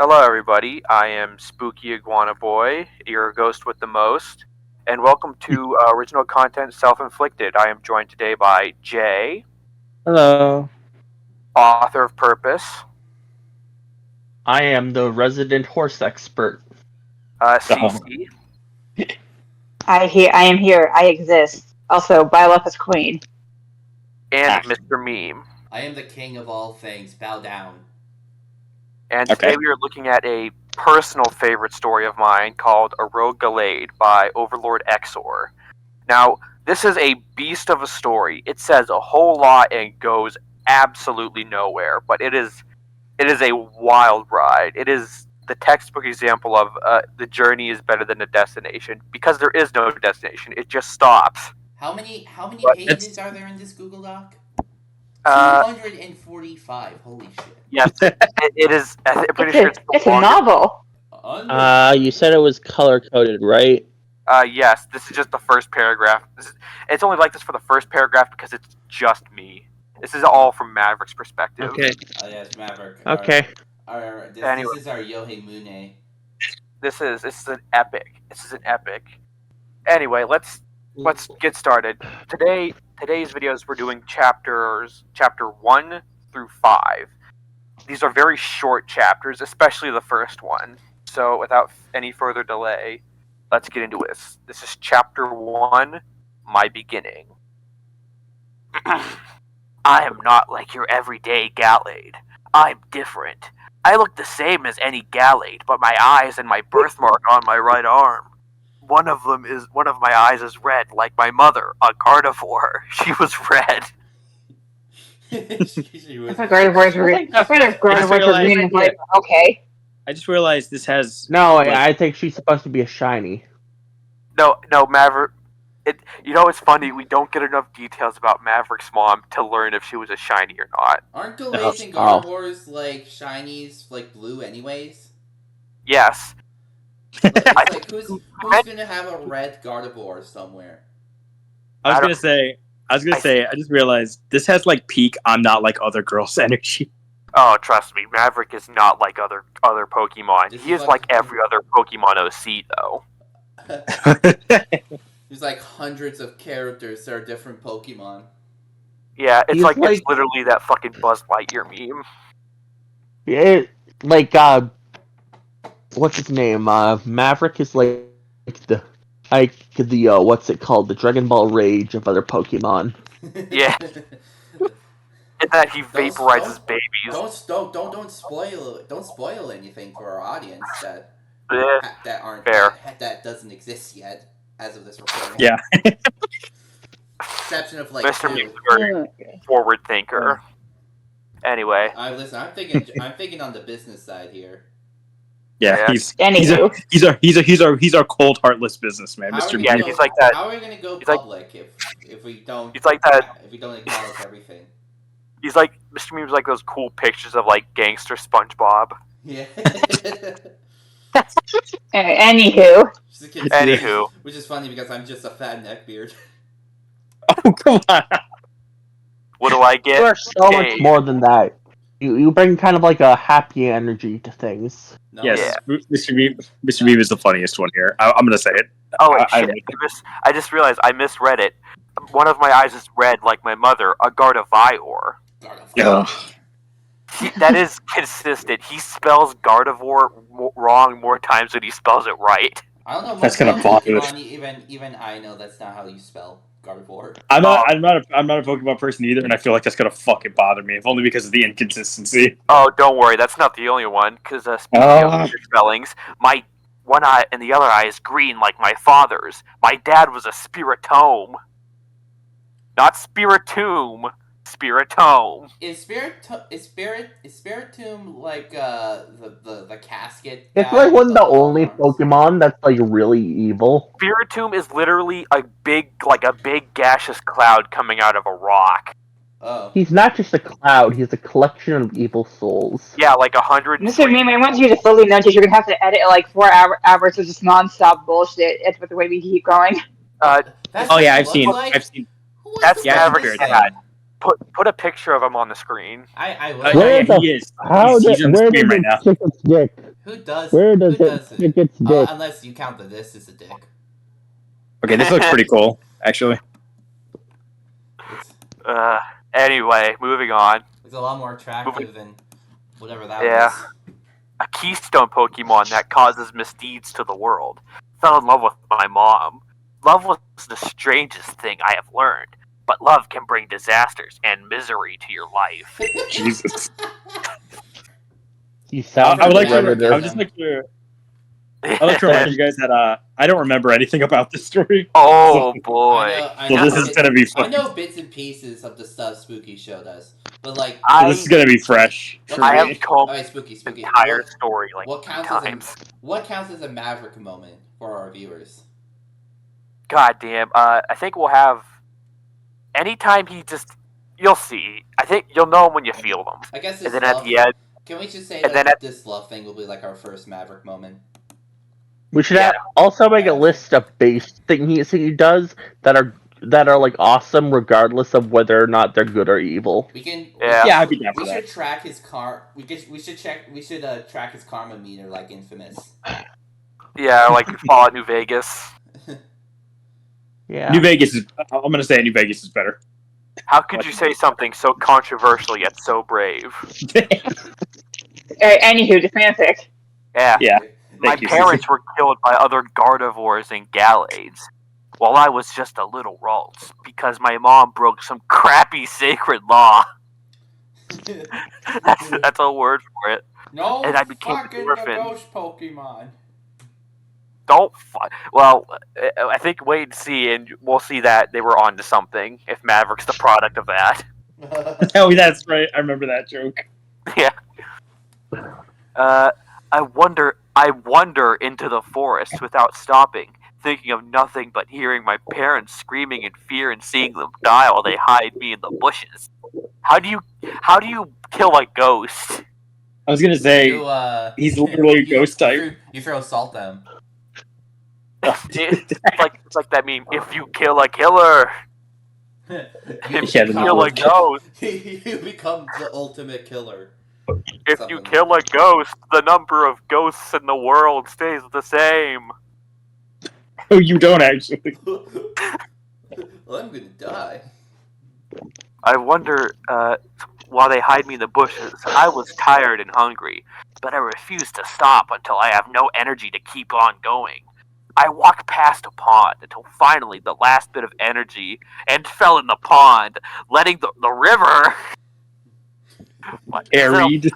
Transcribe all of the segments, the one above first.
Hello, everybody. I am Spooky Iguana Boy, your ghost with the most, and welcome to Original Content Self-Inflicted. I am joined today by Jay, Hello. author of Purpose, I am the resident horse expert. Cece, I am here. I exist. Also, Byleth queen. and Mr. Meme. I am the king of all things. Bow down. And today we are looking at a personal favorite story of mine called A Rogue Gallade by Overlord Exor. Now, this is a beast of a story. It says a whole lot and goes absolutely nowhere, but it is a wild ride. It is the textbook example of the journey is better than the destination because there is no destination. It just stops. How many But pages are there in this Google Doc? 245. Holy shit. Yes, it is. I'm pretty sure It's a novel. You said it was color coded, right? Yes, this is just the first paragraph. It's only like this for the first paragraph because it's just me. This is all from Maverick's perspective. Okay. Yes, Maverick. Okay. This is our Yohei Mune. This is an epic. This is an epic. Anyway, let's get started. Today's videos we're doing chapter 1 through 5. These are very short chapters, especially the first one. So without any further delay, let's get into this. This is chapter 1, My Beginning. I am not like your everyday Gallade. I'm different. I look the same as any Gallade, but my eyes and my birthmark on my right arm. One of my eyes is red, like my mother, a Gardevoir. She was red. Gardevoirs were green and white. Okay. I just realized this has... No, I think she's supposed to be a shiny. No, Maverick. It's funny. We don't get enough details about Maverick's mom to learn if she was a shiny or not. Aren't Gallades and Gardevoirs like shinies, like blue, anyways? Yes. Like, who's gonna have a red Gardevoir somewhere? I was gonna say. I just realized this has like peak I'm not like other girls energy. Oh, trust me, Maverick is not like other Pokemon. He is like every other Pokemon OC, though. There's like hundreds of characters that are different Pokemon. Yeah, it's literally that fucking Buzz Lightyear meme. What's his name? Maverick is like the what's it called? The Dragon Ball Rage of other Pokemon. Yeah. And that he vaporizes babies. Don't spoil anything for our audience that doesn't exist yet as of this recording. Yeah. Exception of like Mr. Meme's a very forward thinker. Anyway. Listen, I'm thinking on the business side here. Yeah, he's our cold, heartless businessman, Mr. Yeah, he's like that. How are we gonna go public if we don't? He's like that. If we don't acknowledge everything. He's like Mr. Meme's like those cool pictures of like gangster SpongeBob. Yeah. Anywho, which is funny because I'm just a fat neckbeard. Oh, come on! What do I get? You are so much more than that. You bring kind of like a happy energy to things. No. Yes, yeah. Mr. Meme is the funniest one here. I'm gonna say it. Oh wait, shit! I just realized I misread it. One of my eyes is red, like my mother, a Gardevior. Yeah. That is consistent. He spells Gardevoir wrong more times than he spells it right. I don't know. That's gonna bother us. Even I know that's not how you spell Gardevoir. I'm not a Pokemon person either, and I feel like that's gonna fucking bother me, if only because of the inconsistency. Oh, don't worry, that's not the only one. Because speaking of spellings, my one eye and the other eye is green, like my father's. My dad was a Spiritome, not Spiritomb. Spiritome. Is Spiritomb like the casket? It's like one of the only Pokemon that's like really evil. Spiritomb is literally a big gaseous cloud coming out of a rock. Oh. He's not just a cloud; he's a collection of evil souls. Yeah, like 100. Mr. Meme, I want you to slowly notice you're gonna have to edit like 4 hours of just non-stop bullshit. It's with the way we keep going. I've seen. That's Maverick's dad. Put a picture of him on the screen. I will. He is. He's on the screen right now. Who does? Where Who does it does stick its dick? Unless you count that this is a dick. Okay, this looks pretty cool, actually. It's Anyway, moving on. a lot more attractive than whatever that Yeah. was. A keystone Pokemon that causes misdeeds to the world. Fell in love with my mom. Love was the strangest thing I have learned, but love can bring disasters and misery to your life. Jesus. You sound I would like to. Redditor. I would just like to. I'd like to remind you guys that I don't remember anything about this story. Oh So- boy. I So know this is gonna be I fun. know bits and pieces of the stuff Spooky showed us, but like, So this is gonna be fresh for I me. have told alright, Spooky. the entire story like What 3 counts times. what counts as a Maverick moment for our viewers? God damn. I think we'll have. Anytime he just. You'll see. I think you'll know him when you feel them. I guess this And then at love. the end. Can we just say and that then at- this love thing will be like our first Maverick moment? We should Yeah. also make a Yeah. list of base things he does that are like awesome, regardless of whether or not they're good or evil. We can. Yeah. Yeah, I'd be down We for should that. track his We should track his karma meter like Infamous. Yeah, like Fallout New Vegas. Yeah. New Vegas is. I'm gonna say New Vegas is better. How could you say something so controversial yet so brave? Anywho, the fanfic. Yeah. Yeah. My Thank you, parents Susie. were killed by other Gardevoirs and Gallades while I was just a little Ralts because my mom broke some crappy sacred law. That's a word for it. No And I became an fucking orphan. ghost Pokemon. Don't well, I think wait and see, and we'll see that they were onto something if Maverick's the product of that. Oh, that's right. I remember that joke. Yeah. I wander into the forest without stopping, thinking of nothing but hearing my parents screaming in fear and seeing them die while they hide me in the bushes. How do you kill a ghost? I was gonna say he's literally a ghost type. You throw salt at him. It's like that meme. If you kill a killer, if Yeah, you the kill a meme. ghost, You become the ultimate killer. if Something you like kill a ghost, the number of ghosts in the world stays the same. Oh, you don't actually. Well, I'm gonna die. I wonder, while they hide me in the bushes, I was tired and hungry, but I refused to stop until I have no energy to keep on going. I walked past a pond until finally the last bit of energy and fell in the pond, letting the river. What, Arid.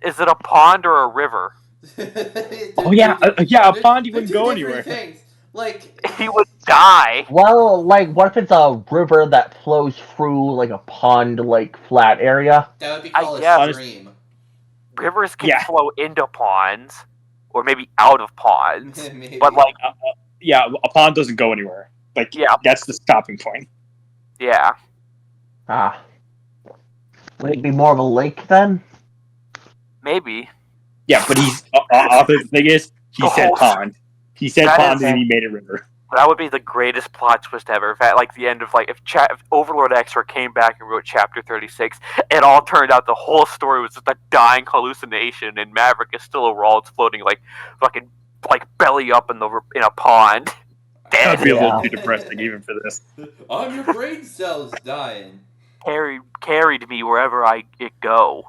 is it a pond or a river? Oh yeah, yeah. A pond you They're wouldn't two go different anywhere. things. Like He would die. Well, like, what if it's a river that flows through like a pond, like flat area? that would be I called guess. a stream. Rivers can Yeah. flow into ponds, or maybe out of ponds. Maybe. But like, Yeah, a pond doesn't go anywhere. Like, Yeah. that's the stopping point. yeah, Ah, would it be more of a lake then? maybe. Yeah, but he's the thing is, he The said whole- pond. He said That pond, is- and then he made a river. That would be the greatest plot twist ever. If at like the end of like if Overlord Exor came back and wrote Chapter 36, it all turned out the whole story was just a dying hallucination, and Maverick is still a Ralts floating like fucking like belly up in a pond, That'd dead. be a Yeah. little too depressing even for this. On your brain cells dying. Carried me wherever it go.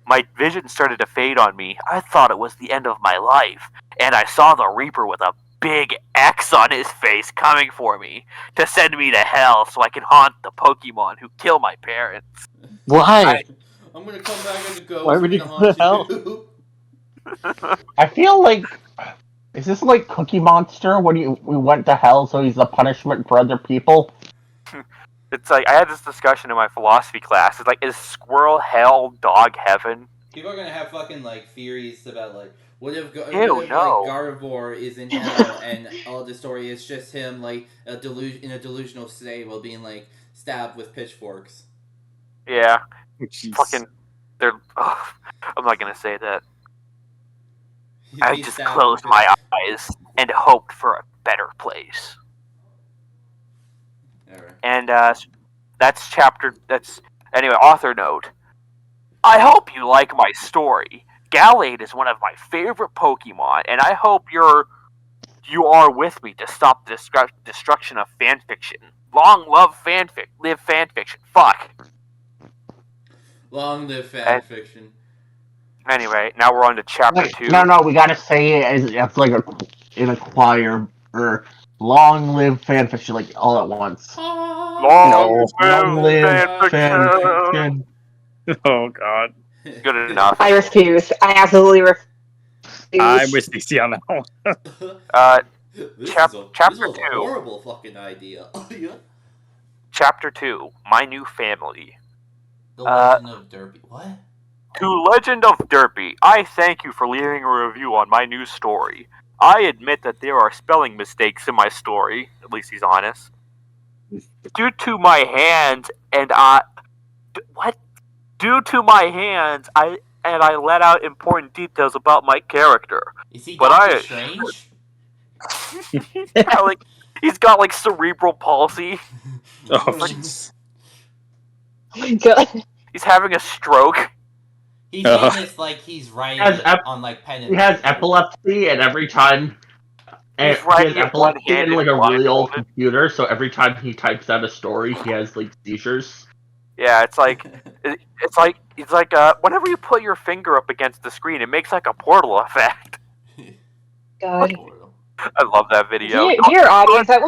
My vision started to fade on me. I thought it was the end of my life, and I saw the Reaper with a big X on his face coming for me to send me to hell so I can haunt the Pokemon who kill my parents. Why? I'm gonna come back as a ghost. Why I'm would you gonna go to hell? haunt you. I feel like is this like Cookie Monster when we went to hell, so he's the punishment for other people? It's like I had this discussion in my philosophy class. It's like, is squirrel hell, dog heaven? People are gonna have fucking like theories about like what if Ew, like no. Gardevoir is in hell and all the story is just him like in a delusional state while being like stabbed with pitchforks. Yeah, Jeez. fucking. I'm not gonna say that. He's I being just stabbed closed with my eyes and hoped for a better place. Alright. And that's anyway. Author note. I hope you like my story. Gallade is one of my favorite Pokemon, and I hope you are with me to stop the destruction of fanfiction. Long live fanfiction. Fuck. Long live fanfiction. Anyway, now we're on to chapter 2. No, we gotta say it it's like in a choir, or long live fanfiction, like all at once. Long live fanfiction. Oh god. Good enough. I refuse. I absolutely refuse. I'm with Stacey on that one. This chapter was a 2. horrible fucking idea. Yeah. Chapter 2, My New Family. The Legend of Derpy. What? To Legend of Derpy, I thank you for leaving a review on my new story. I admit that there are spelling mistakes in my story. At least he's honest. Due to my hands, I let out important details about my character. Is he But Doctor Strange? Yeah, he's got like cerebral palsy. Oh, jeez. Oh my god. He's having a stroke. He's saying this like he's writing on like pen and He has paper. epilepsy, and every time he has writing it epilepsy in like a one-handed, really old blindfolded. computer, so every time he types out a story, he has like seizures. Yeah, it's like whenever you put your finger up against the screen, it makes like a portal effect. God. I love that video. Dear audience, half of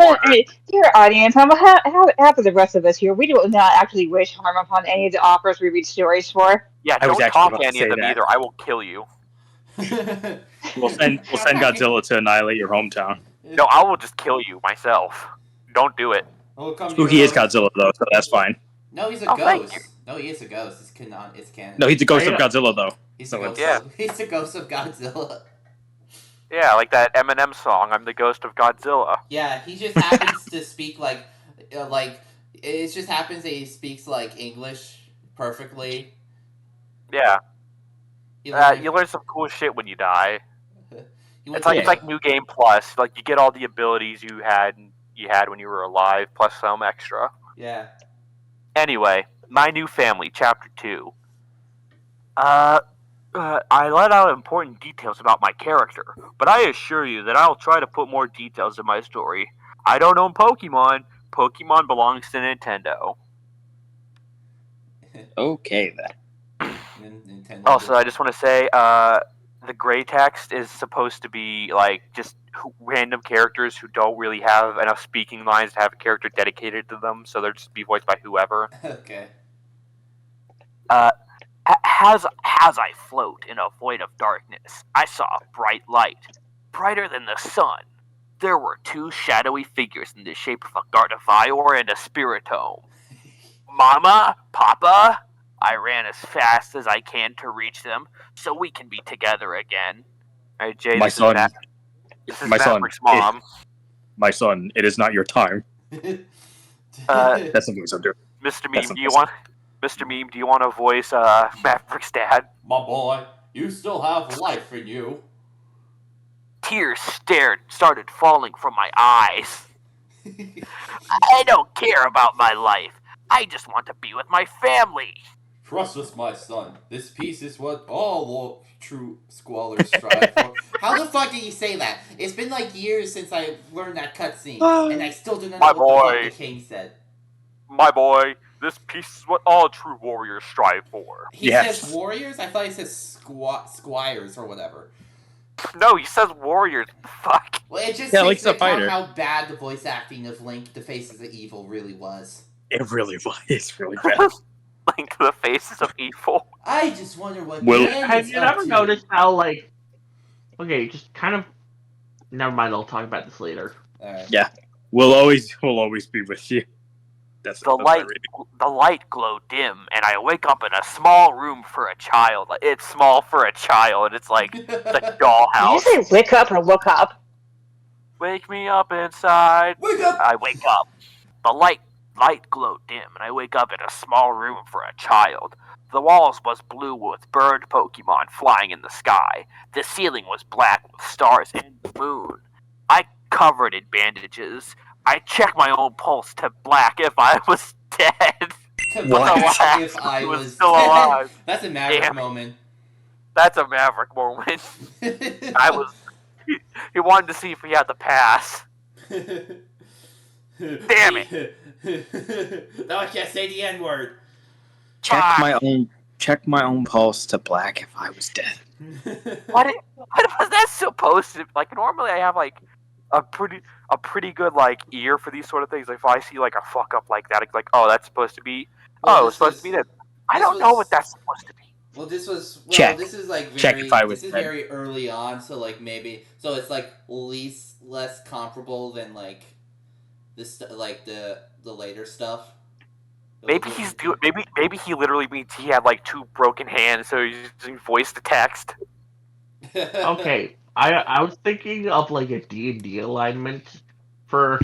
the rest of us here, we do not actually wish harm upon any of the authors we read stories for. Yeah, I was don't actually talk about to to any say of them that. either. I will kill you. We'll send Godzilla to annihilate your hometown. No, I will just kill you myself. Don't do it. Spooky is Godzilla though, so that's fine. No, he's a thank you. ghost. No, he is a ghost. It's canon. No, he's the ghost of Godzilla though. He's So the ghost. yeah. He's the ghost of Godzilla. Yeah, like that Eminem song, I'm the ghost of Godzilla. Yeah, he just happens to speak like it just happens that he speaks like English perfectly. Yeah. He You learn some cool shit when you die. went It's like New Game Plus. Like you get all the abilities you had when you were alive, plus some extra. Yeah. Anyway, My New Family, Chapter 2. I let out important details about my character, but I assure you that I'll try to put more details in my story. I don't own Pokemon. Pokemon belongs to Nintendo. Okay then. Nintendo. Also, I just want to say, the gray text is supposed to be like just random characters who don't really have enough speaking lines to have a character dedicated to them, so they'll just be voiced by whoever. Okay. As I float in a void of darkness, I saw a bright light, brighter than the sun. There were two shadowy figures in the shape of a Gardevior and a Spiritome. Mama? Papa? I ran as fast as I can to reach them, so we can be together again. Alright, Jay, My son. This is My son. Maverick's mom. My son, it is not your time. That's something so different. Mr. Meme, do you want to voice Maverick's dad? My boy, you still have life in you. Tears started falling from my eyes. I don't care about my life. I just want to be with my family. Trust us, my son. This peace is what all true squalors strive for. How the fuck did you say that? It's been like years since I learned that cutscene, and I still do not know what the fuck the king said. My boy, this peace is what all true warriors strive for. He says warriors? I thought he says squires or whatever. No, he says warriors. Fuck. Well, it just Link's takes a into account fighter. how bad the voice acting of Link, the Faces of Evil, really was. It really was. It's really bad. Link to the faces of evil. I just wonder what Will- Dan Have is you up ever to. noticed how, like... Okay, just kind of... Never mind, I'll talk about this later. Alright. Yeah. We'll always be with you. That's The light glowed dim, and I wake up in a small room for a child. It's small for a child. It's like the Did dollhouse. you say wake up or look up? Wake me up inside. Wake up! I wake up. The light glowed dim, and I wake up in a small room for a child. The walls was blue with bird Pokemon flying in the sky. The ceiling was black with stars and the moon. I covered in bandages. I checked my own pulse to black if I was dead. What? If I He was still dead. alive. That's a Maverick Damn. moment. That's a Maverick moment. He wanted to see if he had the pass. Damn it! Now I can't say the N-word. Check my own pulse to black if I was dead. What was that supposed to? Like normally I have like a pretty good like ear for these sort of things. Like, if I see like a fuck up like that, it's like, oh, that's supposed to be. Well, it's supposed to be this. I don't know what that's supposed to be. Well, this was Check. This is like Check if I was this is dead. very early on, so like maybe it's like less comparable than like this like the later stuff. Maybe maybe he literally means he had like 2 broken hands, so he's using voice to text. Okay, I was thinking of like a D&D alignment for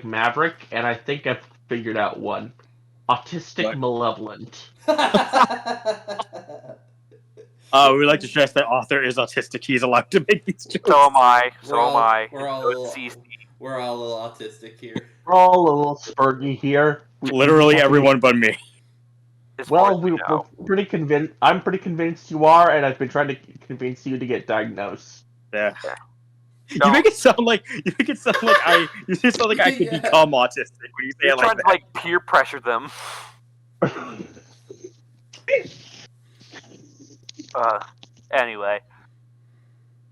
Maverick, and I think I've figured out one. Autistic What? malevolent. We like to stress that author is autistic. He's allowed to make these jokes. So am I. We're all a little autistic here. We're all a little spurgy here. Literally everyone but me. We're pretty convinced. I'm pretty convinced you are, and I've been trying to convince you to get diagnosed. Yeah. You make it sound like I could become autistic when you say You're it like trying that. to like peer pressure them. Anyway.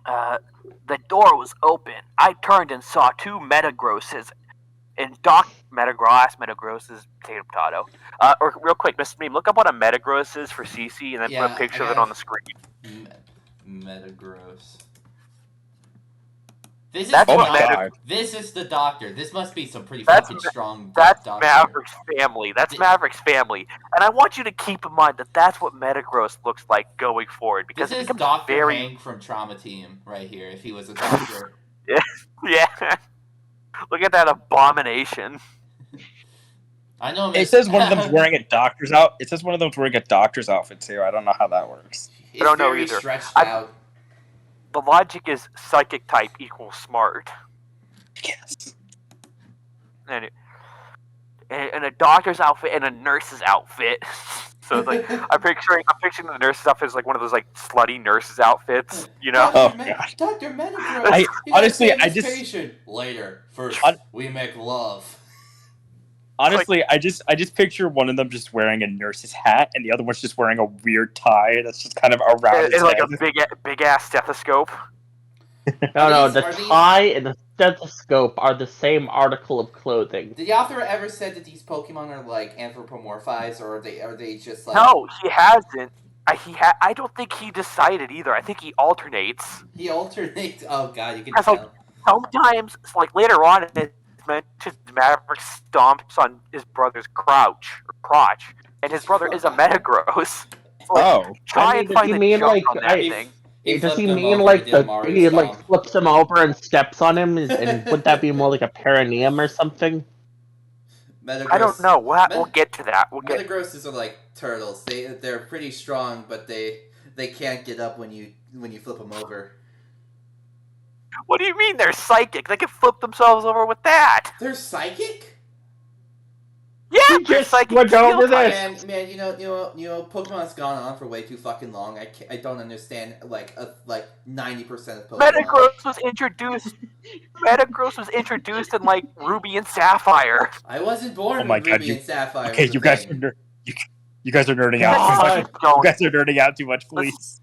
The door was open. I turned and saw 2 metagrosses. And Metagross is potato. Or real quick, Mr. Meme, look up what a metagross is for CC, and then put a picture of it on the screen. Metagross. This is the doctor. This must be some pretty That's fucking strong. That's doctor. Maverick's family. That's Maverick's family, and I want you to keep in mind that that's what Metagross looks like going forward. Because This it is becomes Dr. very Hank from Trauma Team right here. If he was a doctor. yeah. Look at that abomination. I know. It says one of them's wearing a doctor's out. It says one of them's wearing a doctor's outfit too. I don't know how that works. It's I don't know very either. Stretched out. The logic is psychic type equals smart. Yes. And a doctor's outfit and a nurse's outfit. So it's like I'm picturing the nurse's outfit as like one of those like slutty nurses outfits, you know? Oh, Dr. Metagross. Honestly, I just patient. Later. First, we make love. Honestly, I just picture one of them just wearing a nurse's hat, and the other one's just wearing a weird tie that's just kind of around his It's like head. a big ass stethoscope. No, the tie and the stethoscope are the same article of clothing. Did the author ever said that these Pokemon are like anthropomorphized, or are they just like? No, he hasn't. I don't think he decided either. I think he alternates. He alternates. Oh god, you can Like, tell. sometimes, like later on, it's mentioned Maverick stomps on his brother's crotch, and his brother is a Metagross. Oh. Try and find the joke on that thing. Does he mean like he like flips him over and steps on him, and would that be more like a perineum or something? I don't know. We'll get to that. Metagrosses are like turtles. They're pretty strong, but they can't get up when you flip them over. What do you mean they're psychic? They can flip themselves over with that. They're psychic? Yeah, they're psychic. Over this. Man, you know, Pokemon's gone on for way too fucking long. I don't understand like 90% of Pokemon. Metagross was introduced in like Ruby and Sapphire. I wasn't born Oh my with God, Ruby and Sapphire. Okay, you guys are nerding out too much. You guys are nerding out too much, please.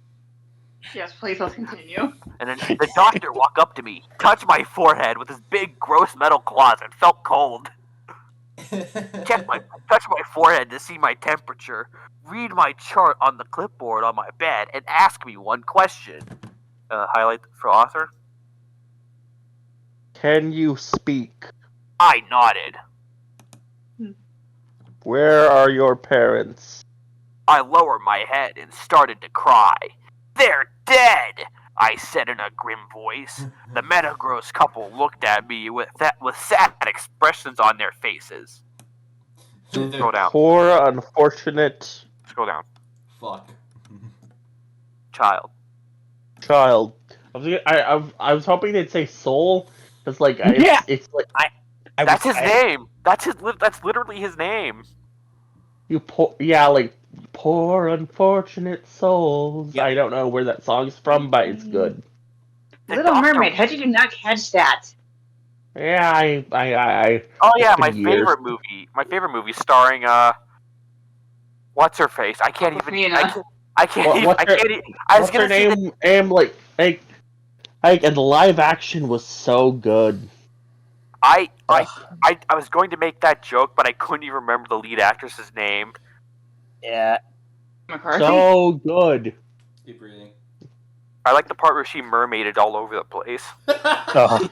Yes, please, let's continue. And then the doctor walked up to me, touched my forehead with his big, gross metal claws, and felt cold. Touched my forehead to see my temperature, read my chart on the clipboard on my bed, and ask me one question. Highlight for author. Can you speak? I nodded. Where are your parents? I lowered my head and started to cry. They're dead, I said in a grim voice. The Metagross couple looked at me with sad expressions on their faces. Scroll down. Poor, unfortunate... Scroll down. Fuck. Child. I was hoping they'd say soul, because like it's like That's his name. That's literally his name. like Poor unfortunate souls. Yep. I don't know where that song's from, but it's good. The Little Doctor- Mermaid. How did you not catch that? Yeah, I. Oh yeah, it's my been years. favorite movie. My favorite movie starring what's her face? I can't even. Awkwafina. I can't What- even. what's I her- can't. I was What's her gonna say name? And the live action was so good. I was going to make that joke, but I couldn't even remember the lead actress's name. Yeah. McCarthy? So good. Keep reading. I like the part where she mermaided all over the place. Oh.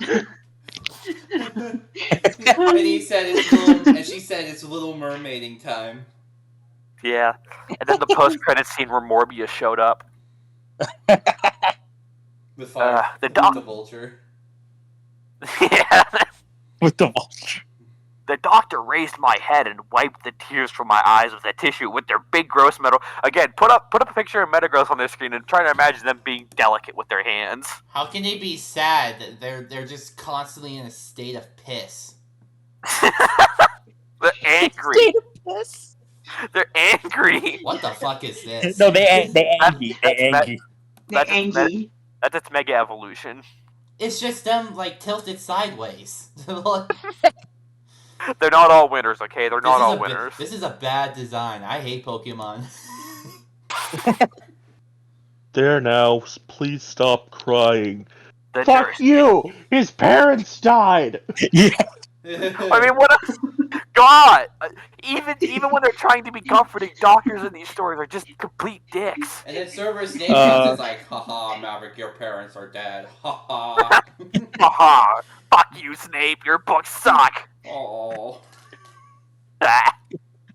And he said it's little, and she said it's Little Mermaiding time. Yeah, and then the post-credit scene where Morbius showed up. With fire, the with doc- the vulture. Yeah, With the vulture. the doctor raised my head and wiped the tears from my eyes with a tissue with their big gross metal. Again, put up a picture of Metagross on their screen and try to imagine them being delicate with their hands. How can they be sad? They're just constantly in a state of piss. They're angry. State of piss. They're angry. What the fuck is this? No, they angry. They angry. That's Angie. That's its mega evolution. It's just them like tilted sideways. They're not all winners, okay? They're not all winners. This is a bad design. I hate Pokemon. There now, please stop crying. The Fuck nurse- you! His parents died! Yeah. I mean, what else? God! Even when they're trying to be comforting, doctors in these stories are just complete dicks. And then Server Snake is like, haha, Maverick, your parents are dead. Haha. Haha! Fuck you, Snape. Your books suck. Oh. Ah.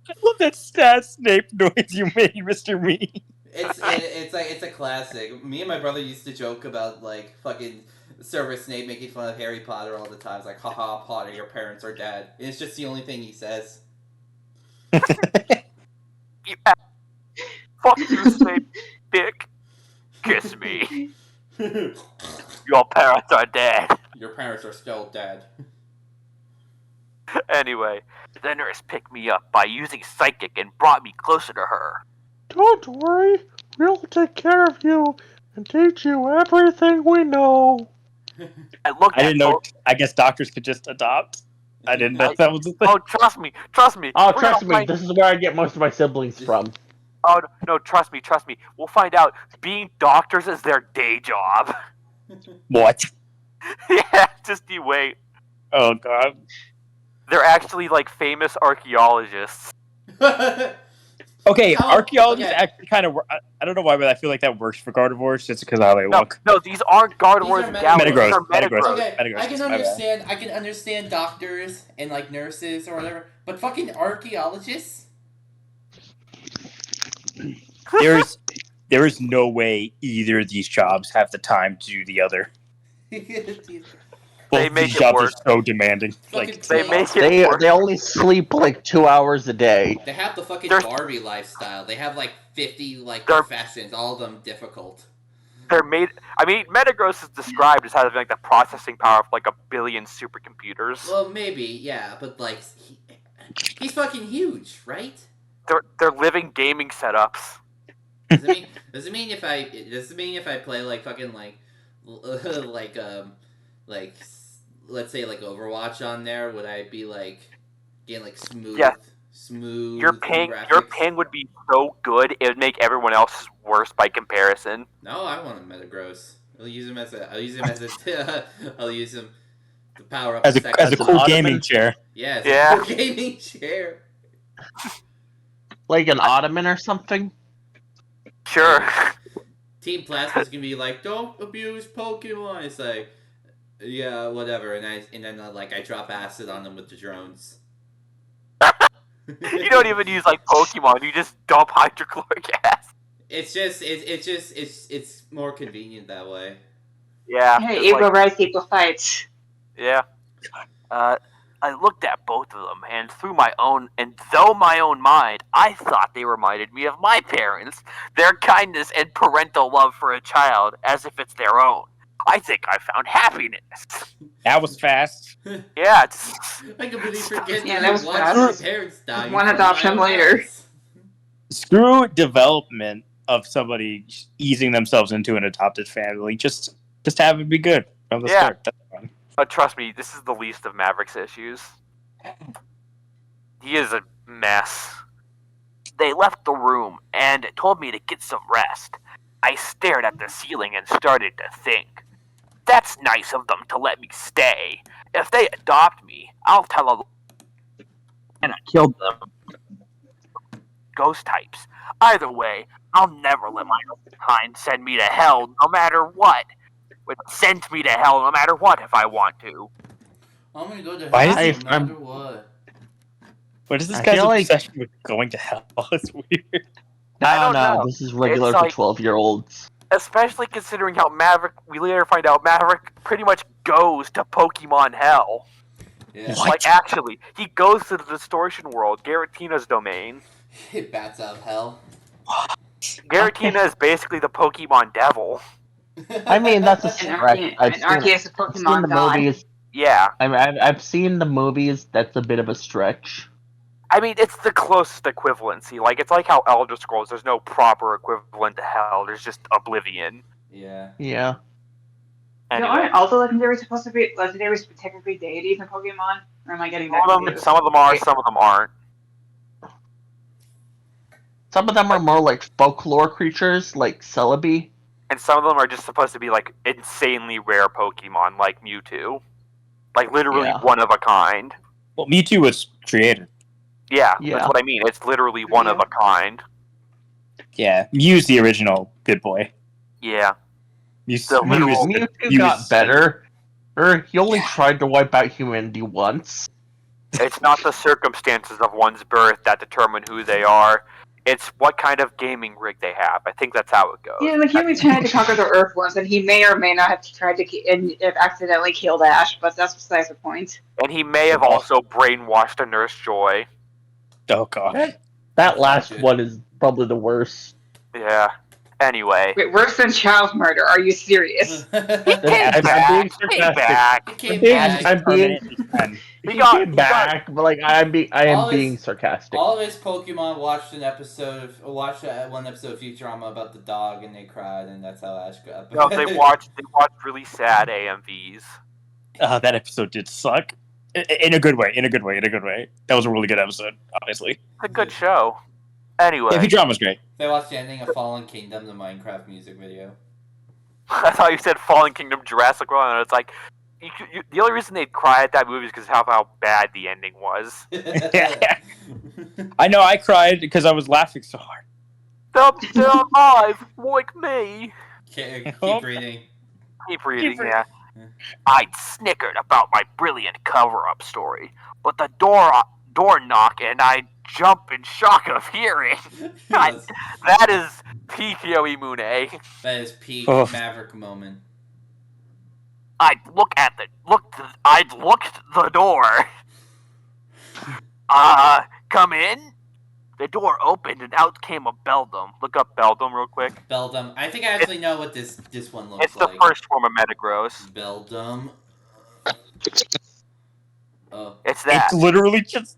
I love that sad Snape noise you made, Mr. Me. It's a classic. Me and my brother used to joke about like fucking Server Snape making fun of Harry Potter all the time. It's like, haha, Potter, your parents are dead. And it's just the only thing he says. Yeah. Fuck you, Snape. Dick. Kiss me. Your parents are dead. Your parents are still dead. Anyway, the nurse picked me up by using psychic and brought me closer to her. Don't worry, we'll take care of you and teach you everything we know. I looked I at didn't know. both- I guess doctors could just adopt. I didn't know that was a thing. Oh, trust me. Oh, We're trust gonna me, find- this is where I get most of my siblings from. Oh, no, trust me. We'll find out. Being doctors is their day job. What? Yeah, just you wait. Oh god. They're actually, like, famous archaeologists. Okay, How- archaeologists okay. actually kind of. I don't know why, but I feel like that works for Gardevoirs just because of how they look. No, these aren't Gardevoirs These and are Gallades. These Metagross, are Metagross. Okay, Metagross, I can my bad. understand. I can understand doctors and like nurses or whatever, but fucking archaeologists. There is no way either of these jobs have the time to do the other. Both They of make these it jobs work. are so demanding. Fucking Like, They make it They work. only sleep like 2 hours a day. They have the fucking There's- Barbie lifestyle. They have like 50 like They're- professions, all of them difficult. They're made. I mean, Metagross is described as having like the processing power of like 1 billion supercomputers. Well, maybe, yeah, but like he's fucking huge, right? They're living gaming setups. Does it mean if I play like fucking like like let's say like Overwatch on there, would I be like getting like smooth Yeah. smooth Your ping graphics? would be so good it would make everyone else's worse by comparison. No, I want a Metagross. I'll use him to power up as the a second cool ottoman? gaming chair. yeah, as Yeah. a cool gaming chair. Like an ottoman or something? Sure. Team Plasma's gonna be like, don't abuse Pokemon. It's like, yeah, whatever. And then I drop acid on them with the drones. You don't even use like Pokemon. You just dump hydrochloric acid. It's more convenient that way. Yeah. Hey, just equal like- rights, equal fights. Yeah. I looked at both of them, and though my own mind, I thought they reminded me of my parents, their kindness and parental love for a child, as if it's their own. I think I found happiness. That was fast. Yeah, it's, I completely forget Yeah, that that I was watched fast. my parents die. One in front of adoption my own later. house. Screw development of somebody easing themselves into an adopted family. Just have it be good from the start. That's fine. But trust me, this is the least of Maverick's issues. He is a mess. They left the room and told me to get some rest. I stared at the ceiling and started to think. That's nice of them to let me stay. If they adopt me, I'll tell them and I killed them. Ghost types. Either way, I'll never let my own kind send me to hell no matter what. It sends me to hell no matter what if I want to. I'm gonna go to Why hell is no matter what. What is this I guy's feel like- obsession with going to hell? It's weird. I don't No, know. this is regular It's for like- 12-year-olds. Especially considering how Maverick, we later find out Maverick pretty much goes to Pokemon hell. Yeah. What? Like, actually, he goes to the Distortion World, Garatina's domain. It bats out of hell. Garatina is basically the Pokemon devil. I mean, that's a And stretch. Arceus is a I've seen Pokemon the god. movies. Yeah. I've seen the movies. That's a bit of a stretch. I mean, it's the closest equivalency. Like, it's like how Elder Scrolls, there's no proper equivalent to hell. There's just Oblivion. Yeah. Yeah. You know, Anyway, aren't all the legendaries supposed to be legendaries technically deities in Pokemon? Or am I getting that some of them are, some of them aren't. Some of them are more like folklore creatures, like Celebi. And some of them are just supposed to be, like, insanely rare Pokemon, like Mewtwo. Like, literally Yeah. one of a kind. Well, Mewtwo was created. Yeah, Yeah. that's what I mean. It's literally one of a kind. Yeah, Mew's the original good boy. Yeah. Mew's, The Mew is- Mewtwo Mew got is- better. He only tried to wipe out humanity once. It's not the circumstances of one's birth that determine who they are. It's what kind of gaming rig they have. I think that's how it goes. Yeah, like he only tried to conquer the Earth once, and he may or may not have tried to have accidentally killed Ash, but that's besides the point. And he may have also brainwashed a Nurse Joy. Oh god. That last one is probably the worst. Yeah. Anyway. Wait, worse than child murder? Are you serious? He I'm came being back. He sarcastic. came back. It came being- back. I'm being- Permanently friend. He got came back, but like I am All being his- sarcastic. All of his Pokemon watched one episode of Futurama about the dog, and they cried, and that's how Ash got. No, they watched really sad AMVs. That episode did suck. In a good way. That was a really good episode, honestly. It's a good show. Anyway. Yeah, Futurama's great. They watched the ending of Fallen Kingdom, the Minecraft music video. I thought you said Fallen Kingdom, Jurassic World, and it's like, the only reason they'd cry at that movie is because of how bad the ending was. I know, I cried because I was laughing so hard. They're alive, like me. Keep reading. Keep reading, yeah. I'd snickered about my brilliant cover-up story, but the door knock and I'd jump in shock of hearing. That is peak Yoimune. That is peak Oh. Maverick moment. I'd looked the door. Come in? The door opened and out came a Beldum. Look up Beldum real quick. Beldum. I think I actually know what this one looks It's the like. first form of Metagross. Beldum. Oh, It's that. It's literally just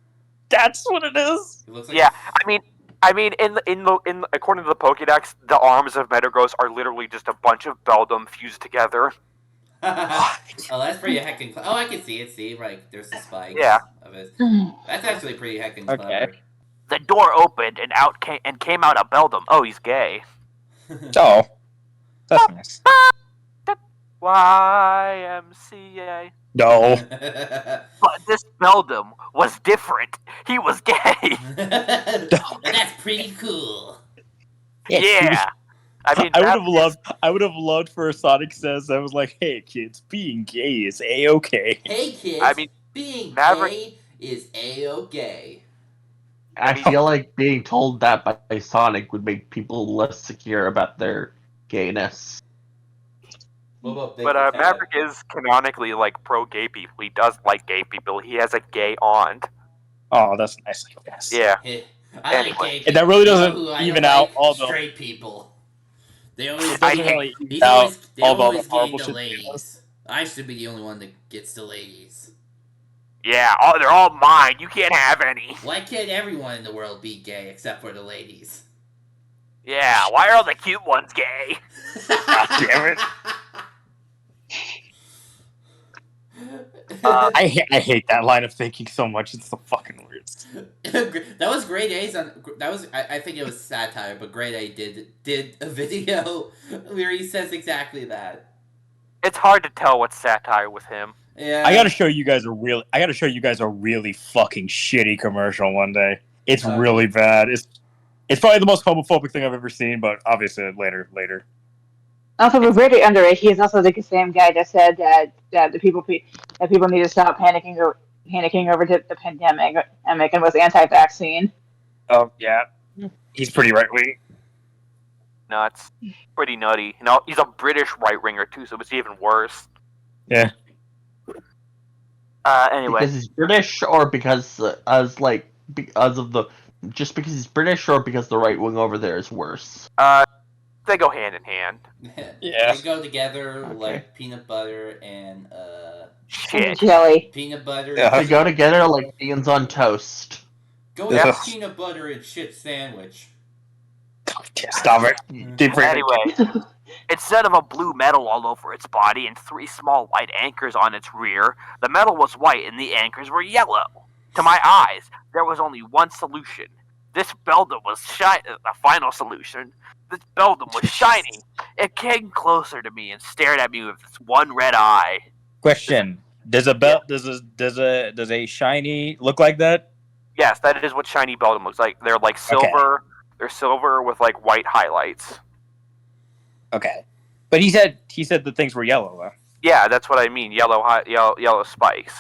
that's what it is. it looks like Yeah, I mean, in according to the Pokédex, the arms of Metagross are literally just a bunch of Beldum fused together. oh, that's pretty heckin' oh, I can see it. See, right? There's the spikes. Yeah. Of it. That's actually pretty heckin' Okay. clever. The door opened and came out a Beldum. Oh, he's gay. Oh, that's nice. YMCA. No. But this Beldum was different. He was gay. That's pretty cool. Yeah. I mean, I would have loved for a Sonic Says that was like, hey kids, being gay is a-okay. Hey kids, I mean, being Maverick- gay is a-okay. I feel like being told that by Sonic would make people less secure about their gayness. What about But Maverick is canonically like pro-gay people. He does like gay people. He has a gay aunt. Oh, that's nice. Yes. Yeah. I like Anyway. gay And that really people. doesn't You know who I even don't out like? all the- straight people. They always It doesn't I hate- really he's out always, they're all the always horrible getting the shit. ladies. I should be the only one that gets the ladies. Yeah, they're all mine. You can't have any. Why can't everyone in the world be gay except for the ladies? Yeah, why are all the cute ones gay? God damn it. I hate that line of thinking so much. It's the fucking worst. That was Grade A's on. That was I think it was satire, but Grade A did a video where he says exactly that. It's hard to tell what's satire with him. Yeah. I gotta show you guys a really fucking shitty commercial one day. It's really bad. It's probably the most homophobic thing I've ever seen, but obviously later. Also, for greatly underrated, he is also the same guy that said that people need to stop panicking over the pandemic and was anti-vaccine. Oh yeah, he's pretty right wing. Nuts. Pretty nutty. You know, he's a British right-winger too, so it's even worse. Yeah. Anyway. Because he's British, or because just because he's British, or because the right wing over there is worse? They go hand in hand. Yeah. They go together like peanut butter and Shit. Jelly. peanut butter. Yeah. They go together like beans on toast. Go with Yeah. peanut butter and shit sandwich. Stop it. Anyway, instead of a blue metal all over its body and 3 small white anchors on its rear, the metal was white and the anchors were yellow. To my eyes, there was only one solution. This Beldam was the final solution. This Beldam was shining. It came closer to me and stared at me with its one red eye. Question: does a shiny look like that? Yes, that is what shiny Beldam looks like. They're like silver. Okay. They're silver with like white highlights. Okay, but he said the things were yellow though. Yeah, that's what I mean. Yellow spikes.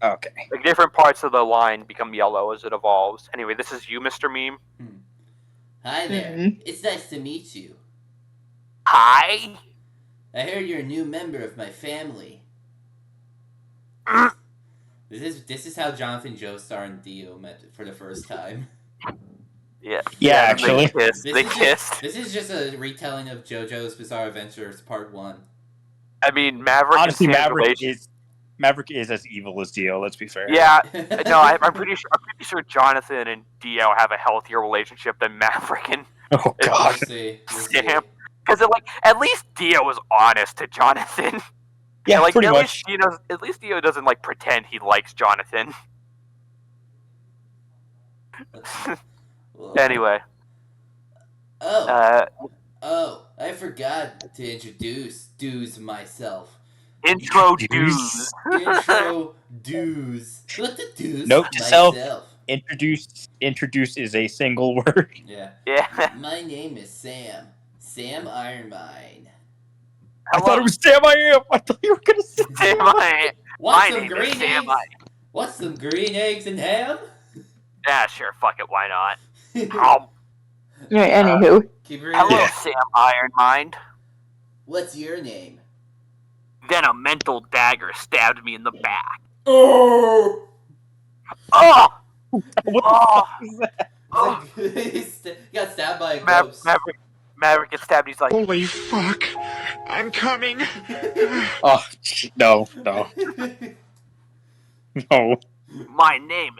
Okay. Like different parts of the line become yellow as it evolves. Anyway, this is you, Mr. Meme. Hi there. Mhm. It's nice to meet you. Hi. I heard you're a new member of my family. This is how Jonathan Joestar and Dio met for the first time. Yeah. Yeah, actually. They kissed. This is just a retelling of JoJo's Bizarre Adventures Part 1. I mean, Maverick. Honestly, and Sam's Maverick is as evil as Dio. Let's be fair. Yeah. No, I'm pretty sure Jonathan and Dio have a healthier relationship than Maverick and Oh God. We'll see. Sam. Because at least Dio was honest to Jonathan. Yeah, like, pretty much. At least Dio doesn't like pretend he likes Jonathan. Anyway. Oh, I forgot to introduce myself. Introduce. Introduce. What the deuce? Note to myself. self. Introduce is a single word. Yeah. Yeah. My name is Sam. Sam Ironmine. I thought it was Sam I Am. I thought you were gonna say Sam I Am. Want My some name green is Sam eggs? I Am. Want some green eggs and ham? Yeah, sure. Fuck it. Why not? Right, anywho. Keep reading. Hello, Yeah. Sam Ironmind. What's your name? Then a mental dagger stabbed me in the back. Oh! Oh! what the Oh! fuck is that? Oh! He got stabbed by a ghost. Maverick gets stabbed. He's like, Holy fuck! I'm coming! Oh no. my name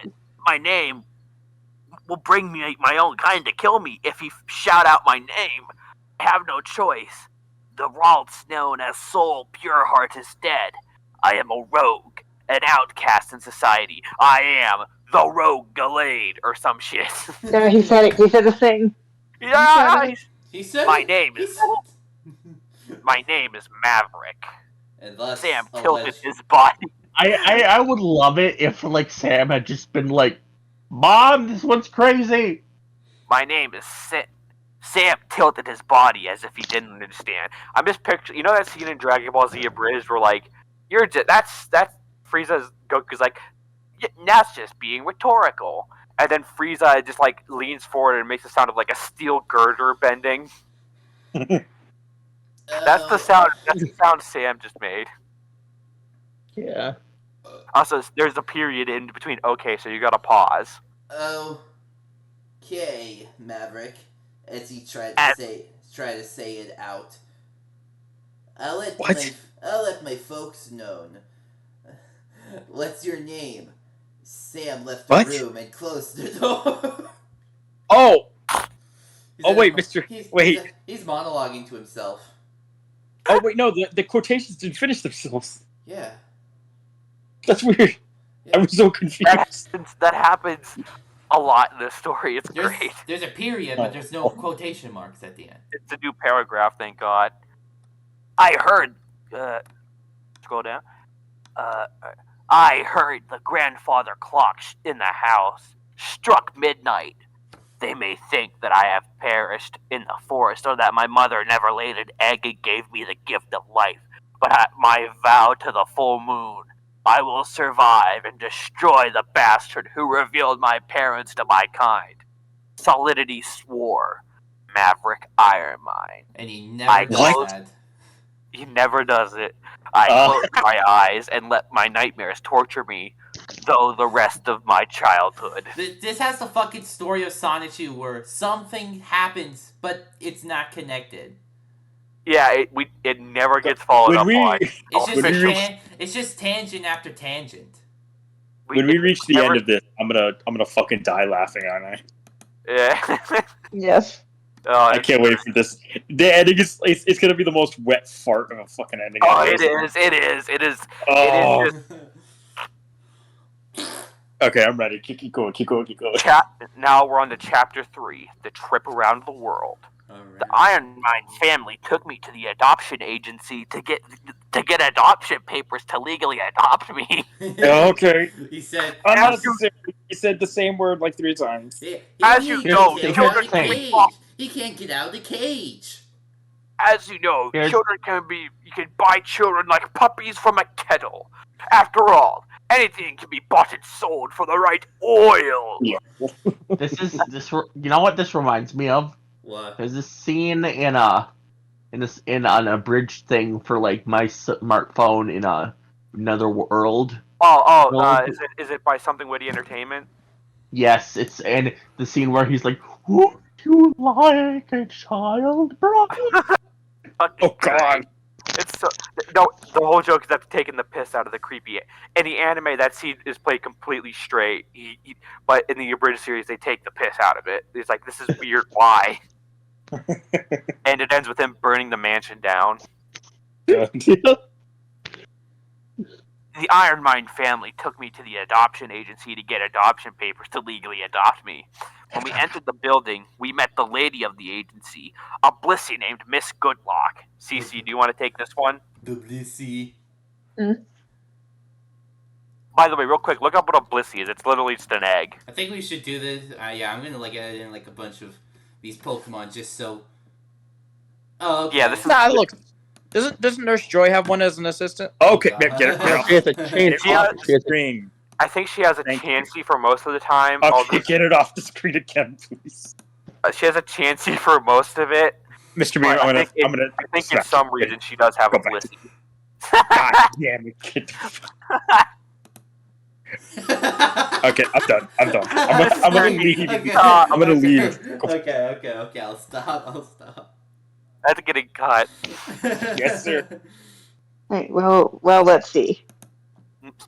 will bring me my own kind to kill me if he shout out my name. I have no choice. The waltz known as Soul Pureheart is dead. I am a rogue, an outcast in society. I am the rogue Gallade or some shit. No, he said it. He said the thing. Yeah, He said my it. name He is said it. my name is Maverick. And thus, Sam alleged- tilted his body. I would love it if like Sam had just been like, "Mom, this one's crazy." My name is Sam tilted his body as if he didn't understand. I'm just picturing, you know that scene in Dragon Ball Z Abridged where like, that's Frieza's Goku's like, that's just being rhetorical. And then Frieza just like leans forward and makes the sound of like a steel girder bending. That's the sound Sam just made. Yeah. Also, there's a period in between. Okay, so you gotta pause. Okay, Maverick. As he tried to say it out. I'll let my folks know. What's your name? Sam left the What? room and closed the door. Oh. Oh wait, Mister. Wait. He's monologuing to himself. Oh wait, no. The quotations didn't finish themselves. Yeah. That's weird. Yeah. I was so confused. That happens a lot in this story. It's great. There's a period, but there's no quotation marks at the end. It's a new paragraph, thank God. I heard. Scroll down. I heard the grandfather clock in the house struck midnight. They may think that I have perished in the forest, or that my mother never laid an egg and gave me the gift of life. But at my vow to the full moon, I will survive and destroy the bastard who revealed my parents to my kind. Solidity swore, Maverick Ironmine. And he never does that. He never does it. I close my eyes and let my nightmares torture me, though the rest of my childhood. This has the fucking story of Sonichu where something happens, but it's not connected. Yeah, it never gets followed up on. It's just tangent after tangent. When we reach the end of this, I'm gonna fucking die laughing, aren't I? Yeah. Yes. I can't wait for this. The ending is it's gonna be the most wet fart of a fucking ending. Oh, it is. Oh. It is just... Okay, I'm ready. Keep going. Now we're on to chapter 3, the trip around the world. Right. The Ironmine family took me to the adoption agency to get adoption papers to legally adopt me. Okay. He said unnecessary. He said the same word like 3 times. As you know, children he can't get out of the cage. As you know, you can buy children like puppies from a kettle. After all, anything can be bought and sold for the right oil. Yeah. You know what this reminds me of? What? There's this scene in an abridged thing for like my smartphone in another world. Is it by Something Witty Entertainment? Yes, it's and the scene where he's like, "Would you like a child bride?" Oh God! It's the whole joke is that taking the piss out of the creepy. In the anime, that scene is played completely straight. But in the abridged series, they take the piss out of it. It's like, this is weird. Why? And it ends with him burning the mansion down. The Ironmine family took me to the adoption agency to get adoption papers to legally adopt me. When we entered the building, we met the lady of the agency, a blissy named Miss Goodlock. Cece, do you want to take this one? The blissy. By the way, real quick, look up what a blissy is. It's literally just an egg. I think we should do this. Yeah, I'm gonna add in a bunch of these Pokemon just so. Oh, okay. Yeah, this is. Look. Doesn't Nurse Joy have one as an assistant? Okay, get it. She has a chain. She has- She has a Screen. I think she has a Thank you. Chansey for most of the time. Okay, get it off the screen again, please. She has a Chansey for most of it. Mr. Bean, I I think for some reason she does have Go a back. blissy. God damn it. Okay, I'm done. I'm gonna leave. Okay. I'm gonna leave. Okay. I'll stop. That's getting cut. Yes, sir. Right, well, let's see.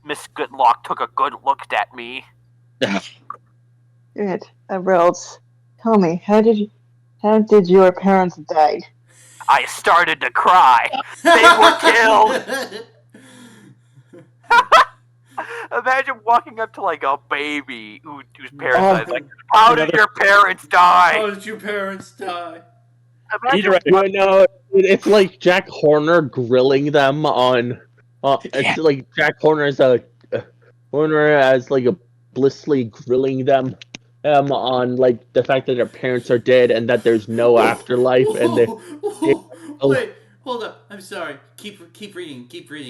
Miss Goodlock took a good look at me. Good. Rels, tell me, how did your parents die? I started to cry. They were killed. Imagine walking up to like a baby whose parents died. Like, how did your parents die? How did your parents die? Imagine No, it's like Jack Horner grilling them on. It's like Jack Horner as a blissfully grilling them on like the fact that their parents are dead and that there's no afterlife and they. Wait, hold up. I'm sorry. Keep reading,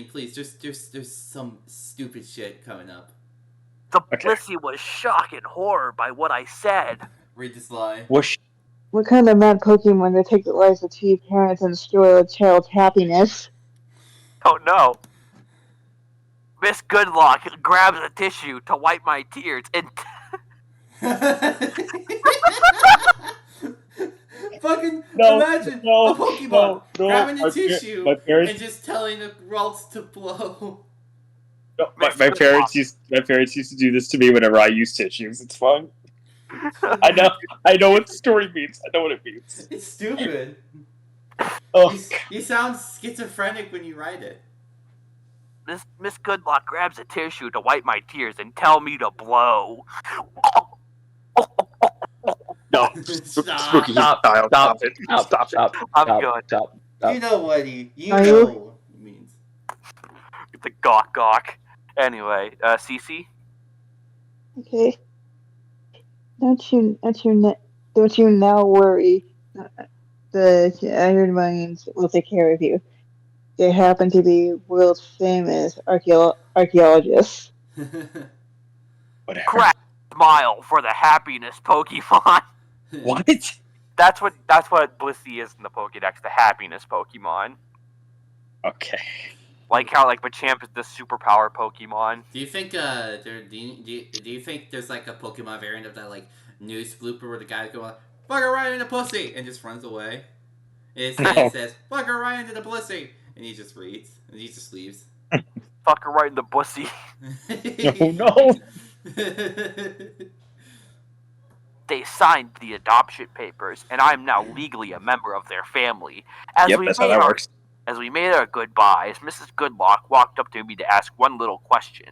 please. There's some stupid shit coming up. the blissy was shocked and horror by what I said. Read this line. What kind of mad Pokemon that take the lives of two parents and destroy a child's happiness? Oh no. Miss Goodlock grabs a tissue to wipe my tears and Fucking No, imagine no, a Pokemon no, grabbing a my tissue parents- and just telling the Ralts to blow. No, my parents used to do this to me whenever I used tissues. It's fun. I know what the story means. I know what it means. It's stupid. Oh, You sound schizophrenic when you write it. Miss Goodluck grabs a tissue to wipe my tears and tell me to blow. no. Stop. Spooky, Stop, stop it. Stop it. I'm good. Stop. You know what he Are know you? what he means. The gawk. Anyway, Cece? Okay. Don't you now worry. The Iron Minds will take care of you. They happen to be world famous archaeologists. Whatever. Crack smile for the happiness Pokemon. What? That's what Blissey is in the Pokédex, the happiness Pokemon. Okay. Like how Machamp is the superpower Pokemon. Do you think do you think there's like a Pokemon variant of that like news blooper where the guy's going "fuck her right in the pussy" and just runs away? And it says "fuck her right into the pussy" and he just reads and he just leaves. Fuck her right in the bussy. Oh no. They signed the adoption papers, and I'm now legally a member of their family. Yep, that's how that works. As we made our goodbyes, Mrs. Goodlock walked up to me to ask one little question.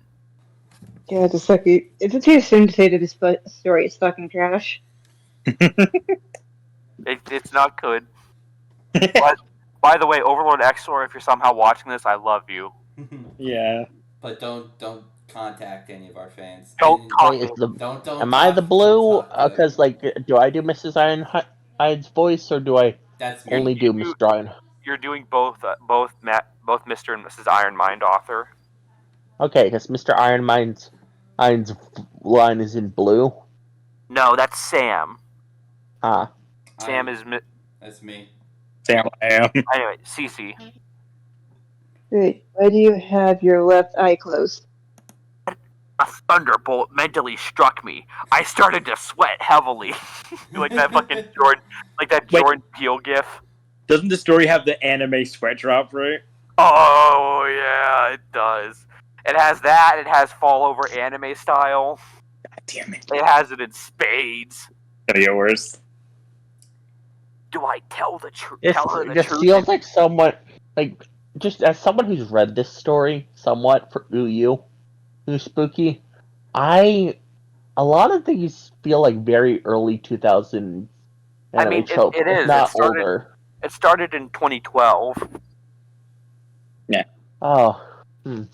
Yeah, it's a sucky. Is it too soon to say that this story is fucking trash? It's not good. But, by the way, Overlord Exor, if you're somehow watching this, I love you. Yeah. But don't contact any of our fans. Don't talk. Wait, Don't. am I the blue? don't talk to- Because do I do Mrs. Ironhide's voice, or do I That's me. only do Mr. Iron? You're doing both Mr. and Mrs. Ironmind author. Okay, because Mr. Iron's line is in blue. No, that's Sam. Ah. Sam is... That's me. Sam, I am. Anyway, Cece. Wait, why do you have your left eye closed? A thunderbolt mentally struck me. I started to sweat heavily. Like that fucking Jordan... Like that Jordan Peele gif. Doesn't the story have the anime sweat drop, right? Oh, yeah, it does. It has that. It has fall over anime style. God damn it. It has it in spades. Gonna get worse. Do I tell the truth? It Tell her the just truth. feels like somewhat, just as someone who's read this story somewhat for who's Spooky, a lot of things feel like very early 2000s anime tropes, it is. not older. It started in 2012. Yeah. Oh. And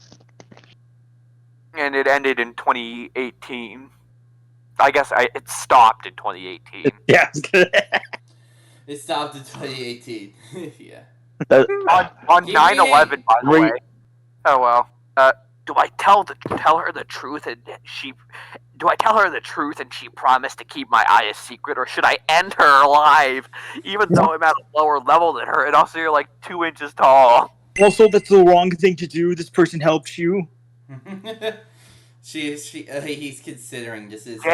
it ended in 2018. I guess it stopped in 2018. Yeah. It stopped in 2018. Yeah. On 9/11, by the way. Oh well. Do I tell her the truth and she promised to keep my eye a secret, or should I end her alive, even though I'm at a lower level than her, and also you're like 2 inches tall? Also, that's the wrong thing to do. This person helped you. He's considering this is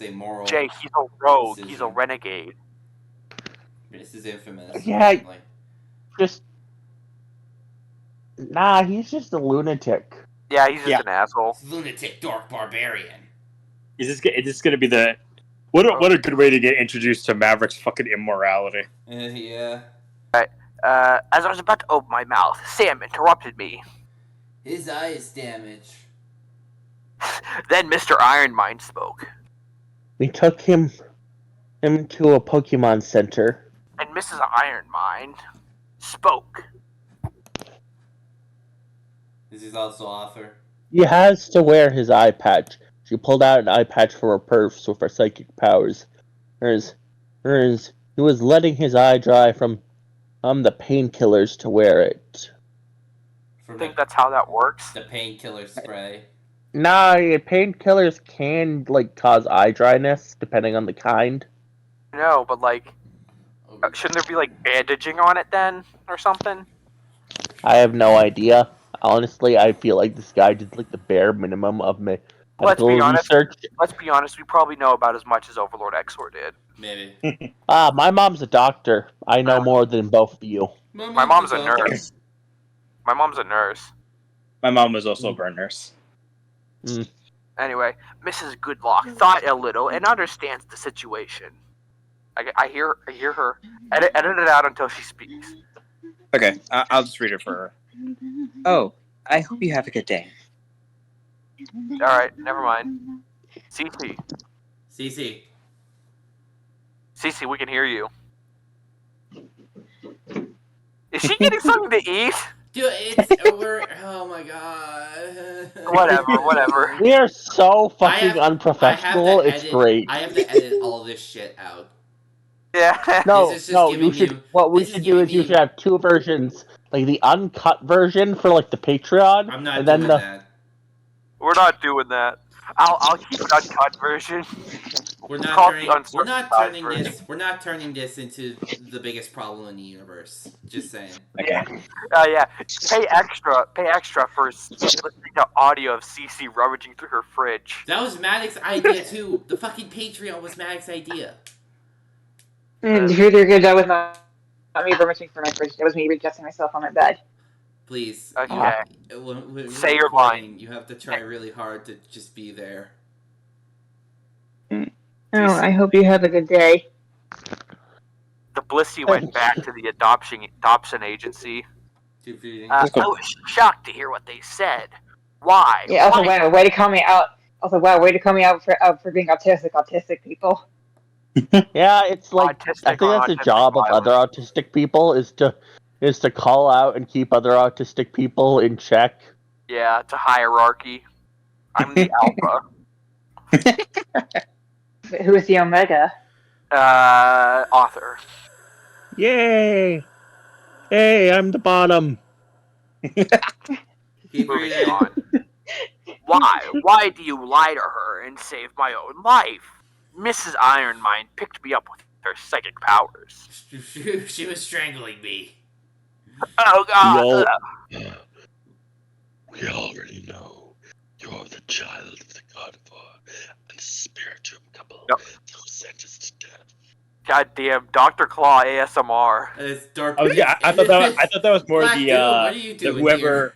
a moral. Jay, he's a rogue. decision. He's a renegade. This is infamous. Yeah. He's just a lunatic. Yeah, he's just an asshole. Lunatic dork barbarian. Is this gonna be the... What a good way to get introduced to Maverick's fucking immorality. Yeah. As I was about to open my mouth, Sam interrupted me. His eye is damaged. Then Mr. Ironmind spoke. We took him to a Pokemon Center. And Mrs. Ironmind spoke. This is also author. He has to wear his eye patch. She pulled out an eye patch for her purse with her psychic powers. He was letting his eye dry from the painkillers to wear it. I think that's how that works. The painkiller spray. Nah, painkillers can cause eye dryness depending on the kind. No, but shouldn't there be bandaging on it then, or something? I have no idea. Honestly, I feel like this guy did the bare minimum of Let's be honest. research. Let's be honest. We probably know about as much as Overlord Exor did. Maybe. My mom's a doctor. I know more than both of you. My mom's a nurse. My mom's a nurse. My mom was also a burn nurse. Anyway, Mrs. Goodlock thought a little and understands the situation. I hear her. Edit it out until she speaks. Okay, I'll just read it for her. Oh, I hope you have a good day. Alright, never mind. Cece. Cece, we can hear you. Is she getting something to eat? Dude, oh my god. Whatever. We are so fucking unprofessional. It's great. I have to edit all this shit out. Yeah. No, This is just giving you should. you- What we this is should do is giving you me- should have two versions, like the uncut version for like the Patreon, I'm not and then doing the that. We're not doing that. I'll keep the uncut version. We're Call it not the turning. We're uncircumcised not turning version. this. We're not turning this into the biggest problem in the universe. Just saying. Yeah. Yeah. Pay extra for listening to audio of Cece rummaging through her fridge. That was Maddox's idea too. The fucking Patreon was Maddox's idea. And who did a good job with not me rummaging for my fridge. It was me adjusting myself on my bed. Please. Okay. When Say your recording, line. You have to try really hard to just be there. Oh, I hope you have a good day. The Blissey went back to the adoption agency. I was shocked to hear what they said. Why? Yeah. Also, Why? wow, way to call me out. Also, wow, way to call me out for being autistic people. yeah, it's like Autistic I think or that's the autistic job of violence. other autistic people is to call out and keep other autistic people in check. Yeah, it's a hierarchy. I'm the alpha. Who is the omega? Author. Yay! Hey, I'm the bottom. Keep Moving reading. on. Why? Why do you lie to her and save my own life? Mrs. Ironmind picked me up with her psychic powers. She was strangling me. Oh God! We already know you're the child of the Gardevoir and the Spiritome couple who sentenced to death. Goddamn, Dr. Claw ASMR. It's dark. I thought that was more Black the Doom, what are you doing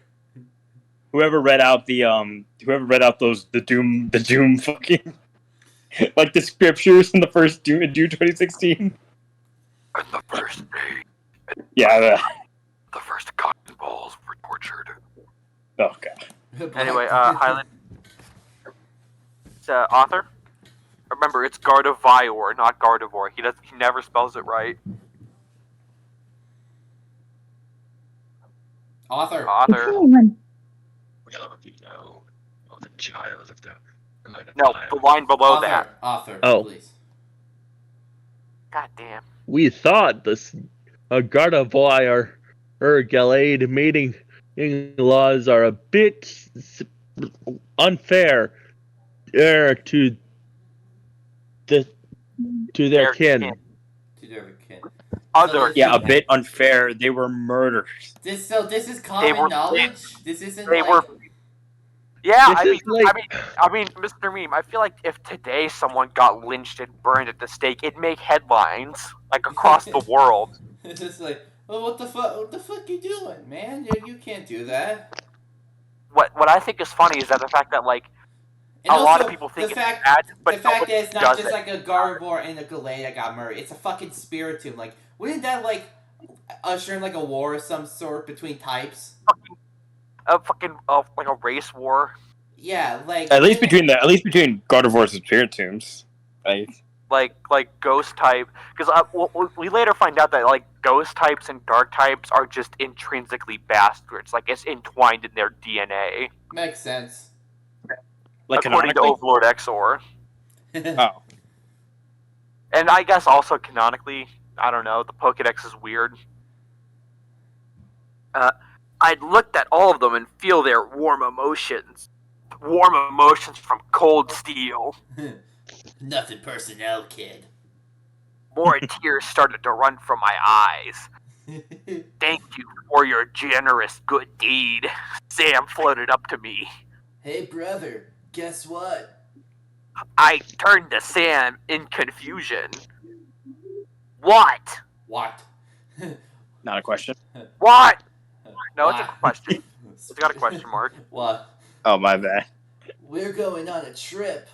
whoever read out those the Doom fucking like the scriptures in the first Doom in Doom 2016. And the first day, Yeah. the first cotton balls were tortured. Oh god. Anyway, Highland. It's author. Remember, it's Gardevior, not Gardevoir. He never spells it right. Author. We already know you're the child of the No, the line below that. Author, Oh. please. God damn. We thought this Gardevoirs or Gallade mating laws are a bit unfair to their kin. To their kin. Other Yeah, a bit unfair. They were murders. This is common knowledge. This isn't They like. were. Yeah, This I mean, Mr. Meme. I feel like if today someone got lynched and burned at the stake, it'd make headlines like across the world. It's just like, well, what the fuck? What the fuck you doing, man? You can't do that. What I think is funny is that the fact that like And a lot of also, people think the it's fact, bad, but the fact nobody that it's not does just it. like a Gardevoir and a Gallade that got murdered. It's a fucking Spiritomb. Like, wouldn't that like usher in like a war of some sort between types? A fucking like a race war. Yeah, like At least between Gardevoirs and Spiritombs. Right? Like ghost type, because we later find out that like ghost types and dark types are just intrinsically bastards. Like it's entwined in their DNA, makes sense. Like according to canonically? Overlord Exor. Oh. And I guess also canonically, I don't know, the Pokédex is weird. I'd looked at all of them and feel their warm emotions. Warm emotions from cold steel. Nothing personnel, kid. More tears started to run from my eyes. Thank you for your generous good deed. Sam floated up to me. Hey, brother, guess what? I turned to Sam in confusion. What? What? Not a question. What? No, it's a What? question. It's got a question mark. What? Oh, my bad. We're going on a trip.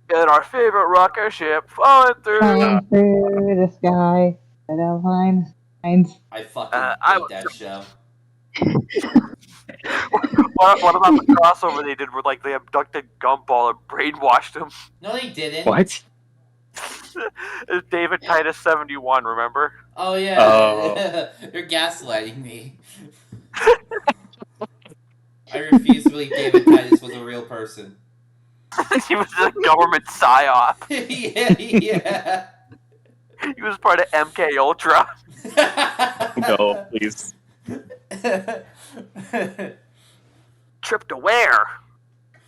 In our favorite rocket ship, falling through. Flying through the sky. I fucking I hate was that show. What about the crossover they did where like they abducted Gumball and brainwashed him? No, they didn't. What? It's David Titus 71, remember? Oh yeah. You're gaslighting me. I refuse to believe David Titus was a real person. He was a government psyop. yeah. He was part of MK Ultra. No, please. Trip to where?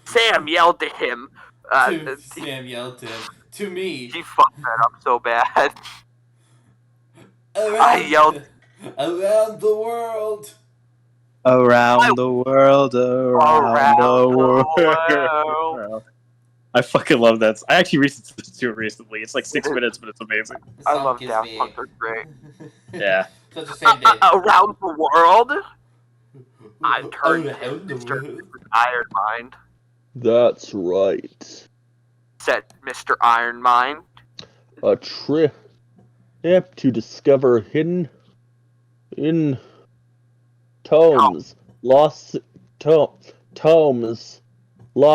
Sam yelled to him. Sam yelled to him. To me. He fucked that up so bad. I yelled. Around the world. Around the world, around the world. I fucking love that. I actually listened to it recently. It's like 6 minutes, but it's amazing. I love Daft Punk. They're great. Yeah. Such a shame around the world? I turned around the world. Iron Mind. That's right. Said Mr. Iron Mind. A trip to discover hidden in tomes, lost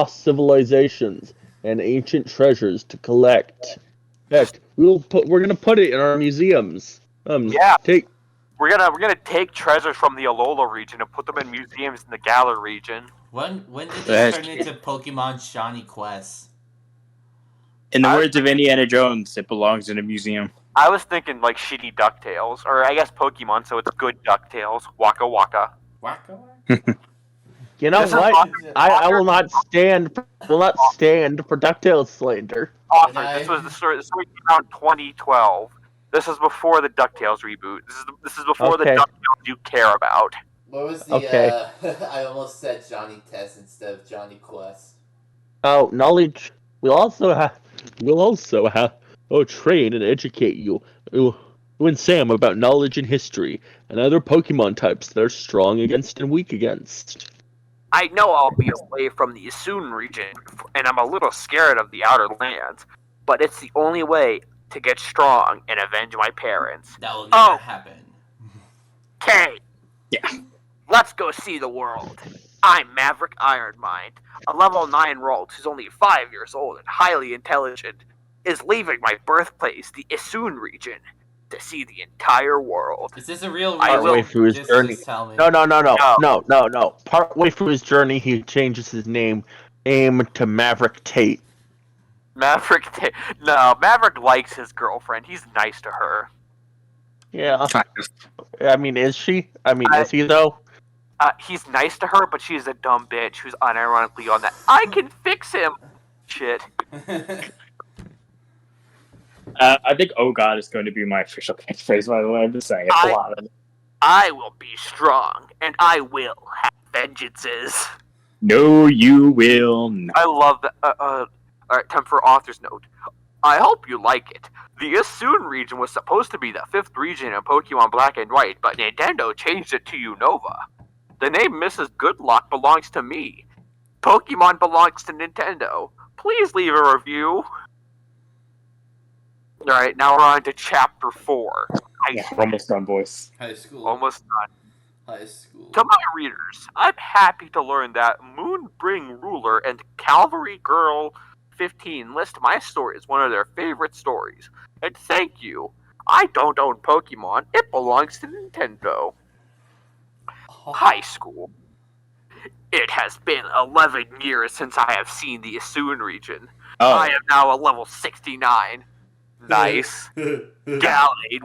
civilizations, and ancient treasures to collect. Heck, we're gonna put it in our museums. Yeah. We're gonna take treasures from the Alola region and put them in museums in the Galar region. When did this turn into Pokemon Shiny Quest? In the words of Indiana Jones, it belongs in a museum. I was thinking like shitty DuckTales, or I guess Pokemon, so it's good DuckTales. Waka Waka. Waka. You know what? I will not stand for DuckTales slander. Author, this was the story. This story came out in 2012. This is before the DuckTales reboot. This is before the DuckTales you care about. What was the? I almost said Johnny Test instead of Johnny Quest. Oh, knowledge. We'll also have. Train and educate you and Sam about knowledge and history and other Pokemon types that are strong against and weak against. I know I'll be away from the Isun region, and I'm a little scared of the Outer Lands, but it's the only way to get strong and avenge my parents. That will never happen. Okay. Yeah. Let's go see the world. I'm Maverick Ironmind, a level 9 rogue who's only 5 years old and highly intelligent, is leaving my birthplace, the Isun region, to see the entire world. Is this a real Partway through his journey. No. Partway through his journey, he changes his name to Maverick Tate. Maverick Tate. No, Maverick likes his girlfriend. He's nice to her. Yeah. I mean, is she? I mean, is he though? He's nice to her, but she's a dumb bitch who's unironically on that I can fix him shit. I think "Oh God" is going to be my official catchphrase. By the way, I'm just saying it's a lot of it. I will be strong, and I will have vengeances. No, you will not. I love that. Alright, time for author's note. I hope you like it. The Isun region was supposed to be the 5th region in Pokemon Black and White, but Nintendo changed it to Unova. The name Mrs. Goodluck belongs to me. Pokemon belongs to Nintendo. Please leave a review. Alright, now we're on to Chapter 4. We're almost done, boys. High school. Almost done. High school. To my readers, I'm happy to learn that Moonbring Ruler and Cavalry Girl 15 list my story as one of their favorite stories. And thank you. I don't own Pokemon. It belongs to Nintendo. High school. It has been 11 years since I have seen the Isun region. I am now a level 69. Nice. Gallade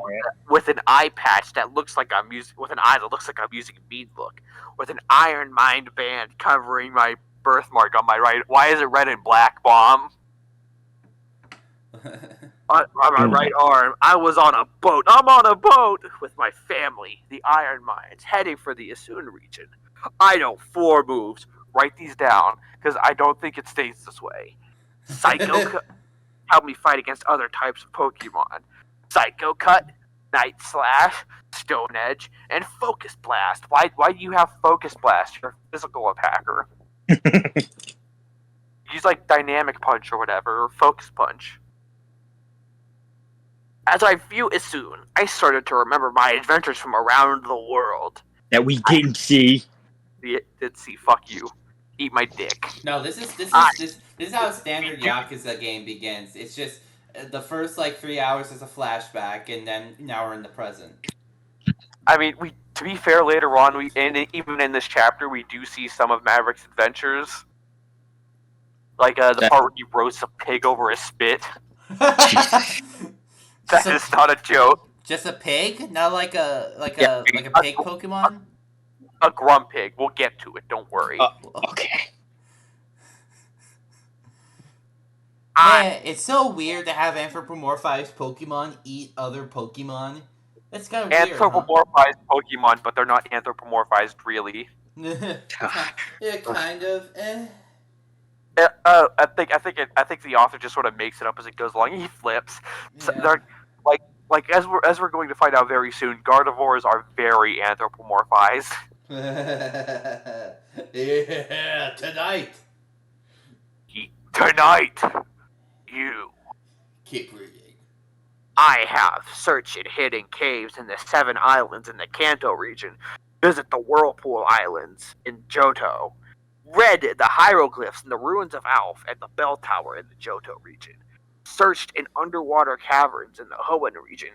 with an eye patch that looks like I'm using, with an eye that looks like I'm using Bean Book, with an Iron Mind band covering my birthmark on my right. Why is it red and black, Bomb? On my right arm, I was on a boat. I'm on a boat with my family, the Iron Minds, heading for the Isun region. I know 4 moves. Write these down, because I don't think it stays this way. Psycho help me fight against other types of Pokemon. Psycho Cut, Night Slash, Stone Edge, and Focus Blast. Why do you have Focus Blast? You're a physical attacker. Use like dynamic punch or whatever, or focus punch. As I view Isun, I started to remember my adventures from around the world. That we didn't see. Did see, fuck you. Eat my dick. No, this is how a standard Yakuza game begins. It's just the first like 3 hours is a flashback, and then now we're in the present. I mean, to be fair, later on, even in this chapter, we do see some of Maverick's adventures. Like the part where he roasts a pig over a spit. That is not a joke. Just a pig? Not like a pig Pokemon? A Grumpig. We'll get to it. Don't worry. Okay. Man, it's so weird to have anthropomorphized Pokemon eat other Pokemon. That's kind of weird. Anthropomorphized Pokemon, but they're not anthropomorphized really. Yeah, kind of. I think the author just sort of makes it up as it goes along. He flips. Yeah. So they're like as we're going to find out very soon, Gardevoirs are very anthropomorphized. Yeah, tonight. Tonight, you. Keep reading. I have searched hidden caves in the 7 islands in the Kanto region. Visit the Whirlpool Islands in Johto. Read the hieroglyphs in the ruins of Alf and the bell tower in the Johto region. Searched in underwater caverns in the Hoenn region.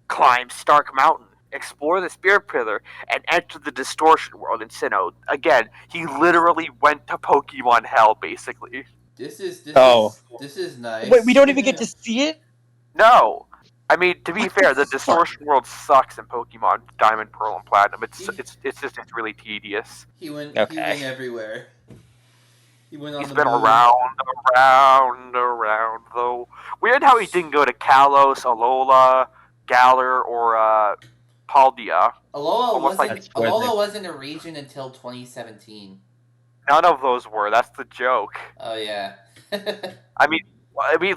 Climbed Stark Mountain. Explore the Spirit Pillar and enter the Distortion World in Sinnoh. Again, he literally went to Pokemon Hell, basically. This is nice. Wait, we don't even get to see it? No. I mean, to be fair, the Distortion World sucks in Pokemon Diamond, Pearl, and Platinum. It's really tedious. He went everywhere. He went on He's the been moon. around, though. Weird how he didn't go to Kalos, Alola, Galar, or Paldea. Alola wasn't a region until 2017. None of those were. That's the joke. Oh yeah. I mean,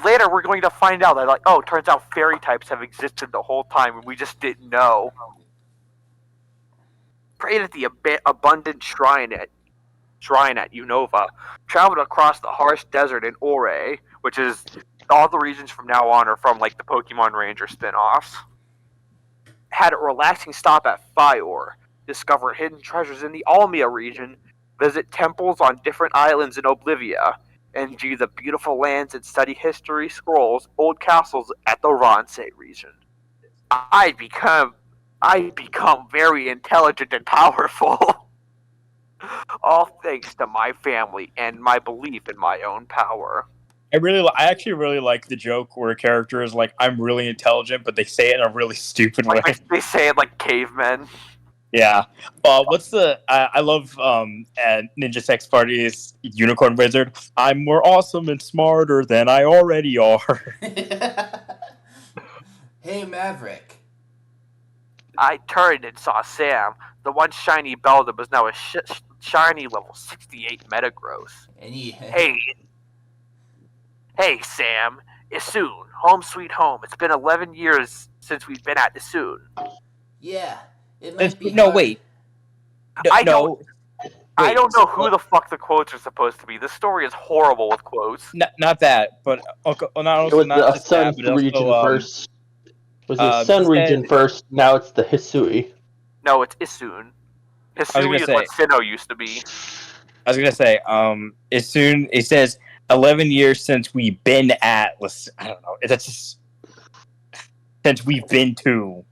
later we're going to find out that, turns out fairy types have existed the whole time, and we just didn't know. Prayed at the abundant shrine at Unova. Traveled across the harsh desert in Ore, which is all the regions from now on are from the Pokemon Ranger spin-offs. Had a relaxing stop at Fior. Discover hidden treasures in the Almia region. Visit temples on different islands in Oblivia. Enjoy the beautiful lands and study history scrolls, old castles at the Ronsei region. I become very intelligent and powerful. All thanks to my family and my belief in my own power. I actually really like the joke where a character is like, I'm really intelligent, but they say it in a really stupid way. They say it like cavemen. Yeah. What's the... I love Ninja Sex Party's Unicorn Wizard. I'm more awesome and smarter than I already are. Hey, Maverick. I turned and saw Sam. The one shiny Beldum was now a shiny level 68 Metagross. Hey, Sam. Isun. Home sweet home. It's been 11 years since we've been at Isun. Yeah. It might be no, hard. wait. I don't know who the fuck the quotes are supposed to be. This story is horrible with quotes. Not that, but It was the Sun region first. It was the Sun region first. Now it's the Hisui. No, it's Isun. Hisui is what Sinnoh used to be. I was gonna say, Isun. It says 11 years since we've been at. I don't know. That's just since we've been to.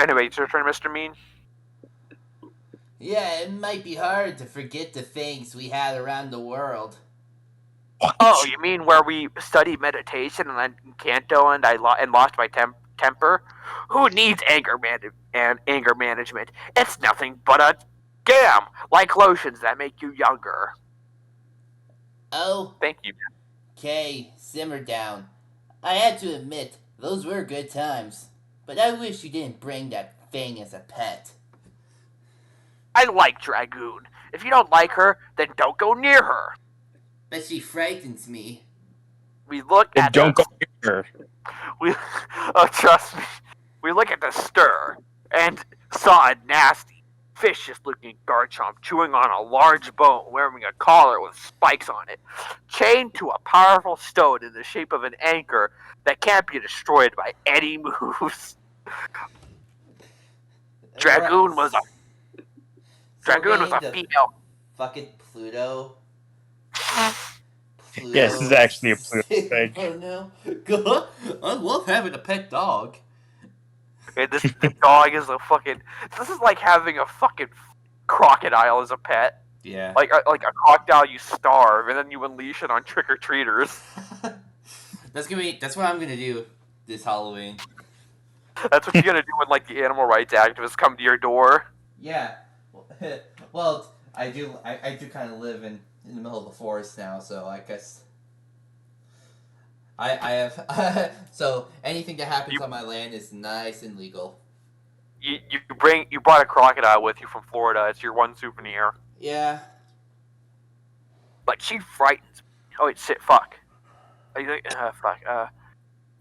Anyway, it's your turn, Mr. Mean. Yeah, it might be hard to forget the things we had around the world. Oh, you mean where we studied meditation and then Kanto and I lost my temper? Who needs anger management? It's nothing but a scam, like lotions that make you younger. Oh. Thank you. Okay, simmer down. I had to admit, those were good times. But I wish you didn't bring that thing as a pet. I like Dragoon. If you don't like her, then don't go near her. But she frightens me. We look at don't go near her. Trust me. We look at the stir and saw a nasty, vicious-looking Garchomp chewing on a large bone, wearing a collar with spikes on it, chained to a powerful stone in the shape of an anchor that can't be destroyed by any moves. Dragoon was a female. Fucking Pluto. Yes, this is actually a Pluto thing. Oh no. I love having a pet dog. Okay, the dog is a fucking. This is like having a fucking crocodile as a pet. Yeah. Like a crocodile you starve and then you unleash it on trick or treaters. That's what I'm gonna do this Halloween. That's what you're gonna do when like the animal rights activists come to your door. Yeah. Well, I do kind of live in the middle of the forest now, so I guess I have so anything that happens on my land is nice and legal. You brought a crocodile with you from Florida. It's your one souvenir. Yeah. But she frightens me. Oh wait, fuck.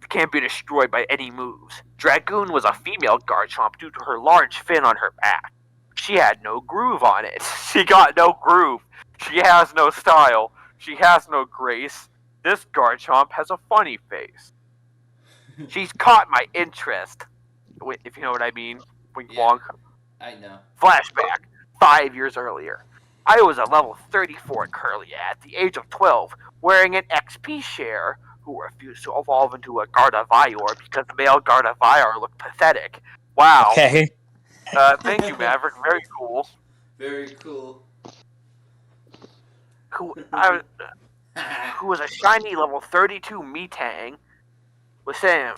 Can't be destroyed by any moves. Dragoon was a female Garchomp due to her large fin on her back. She had no groove on it. She got no groove. She has no style. She has no grace. This Garchomp has a funny face. She's caught my interest. If you know what I mean. Wink wonk. I know. Flashback. 5 years earlier. I was a level 34 Curly at the age of 12, wearing an XP share, who refused to evolve into a Gardevior because the male Gardevior looked pathetic. Wow. Okay. Thank you, Maverick. Very cool. Very cool. Who was a shiny level 32 Metang with Sam.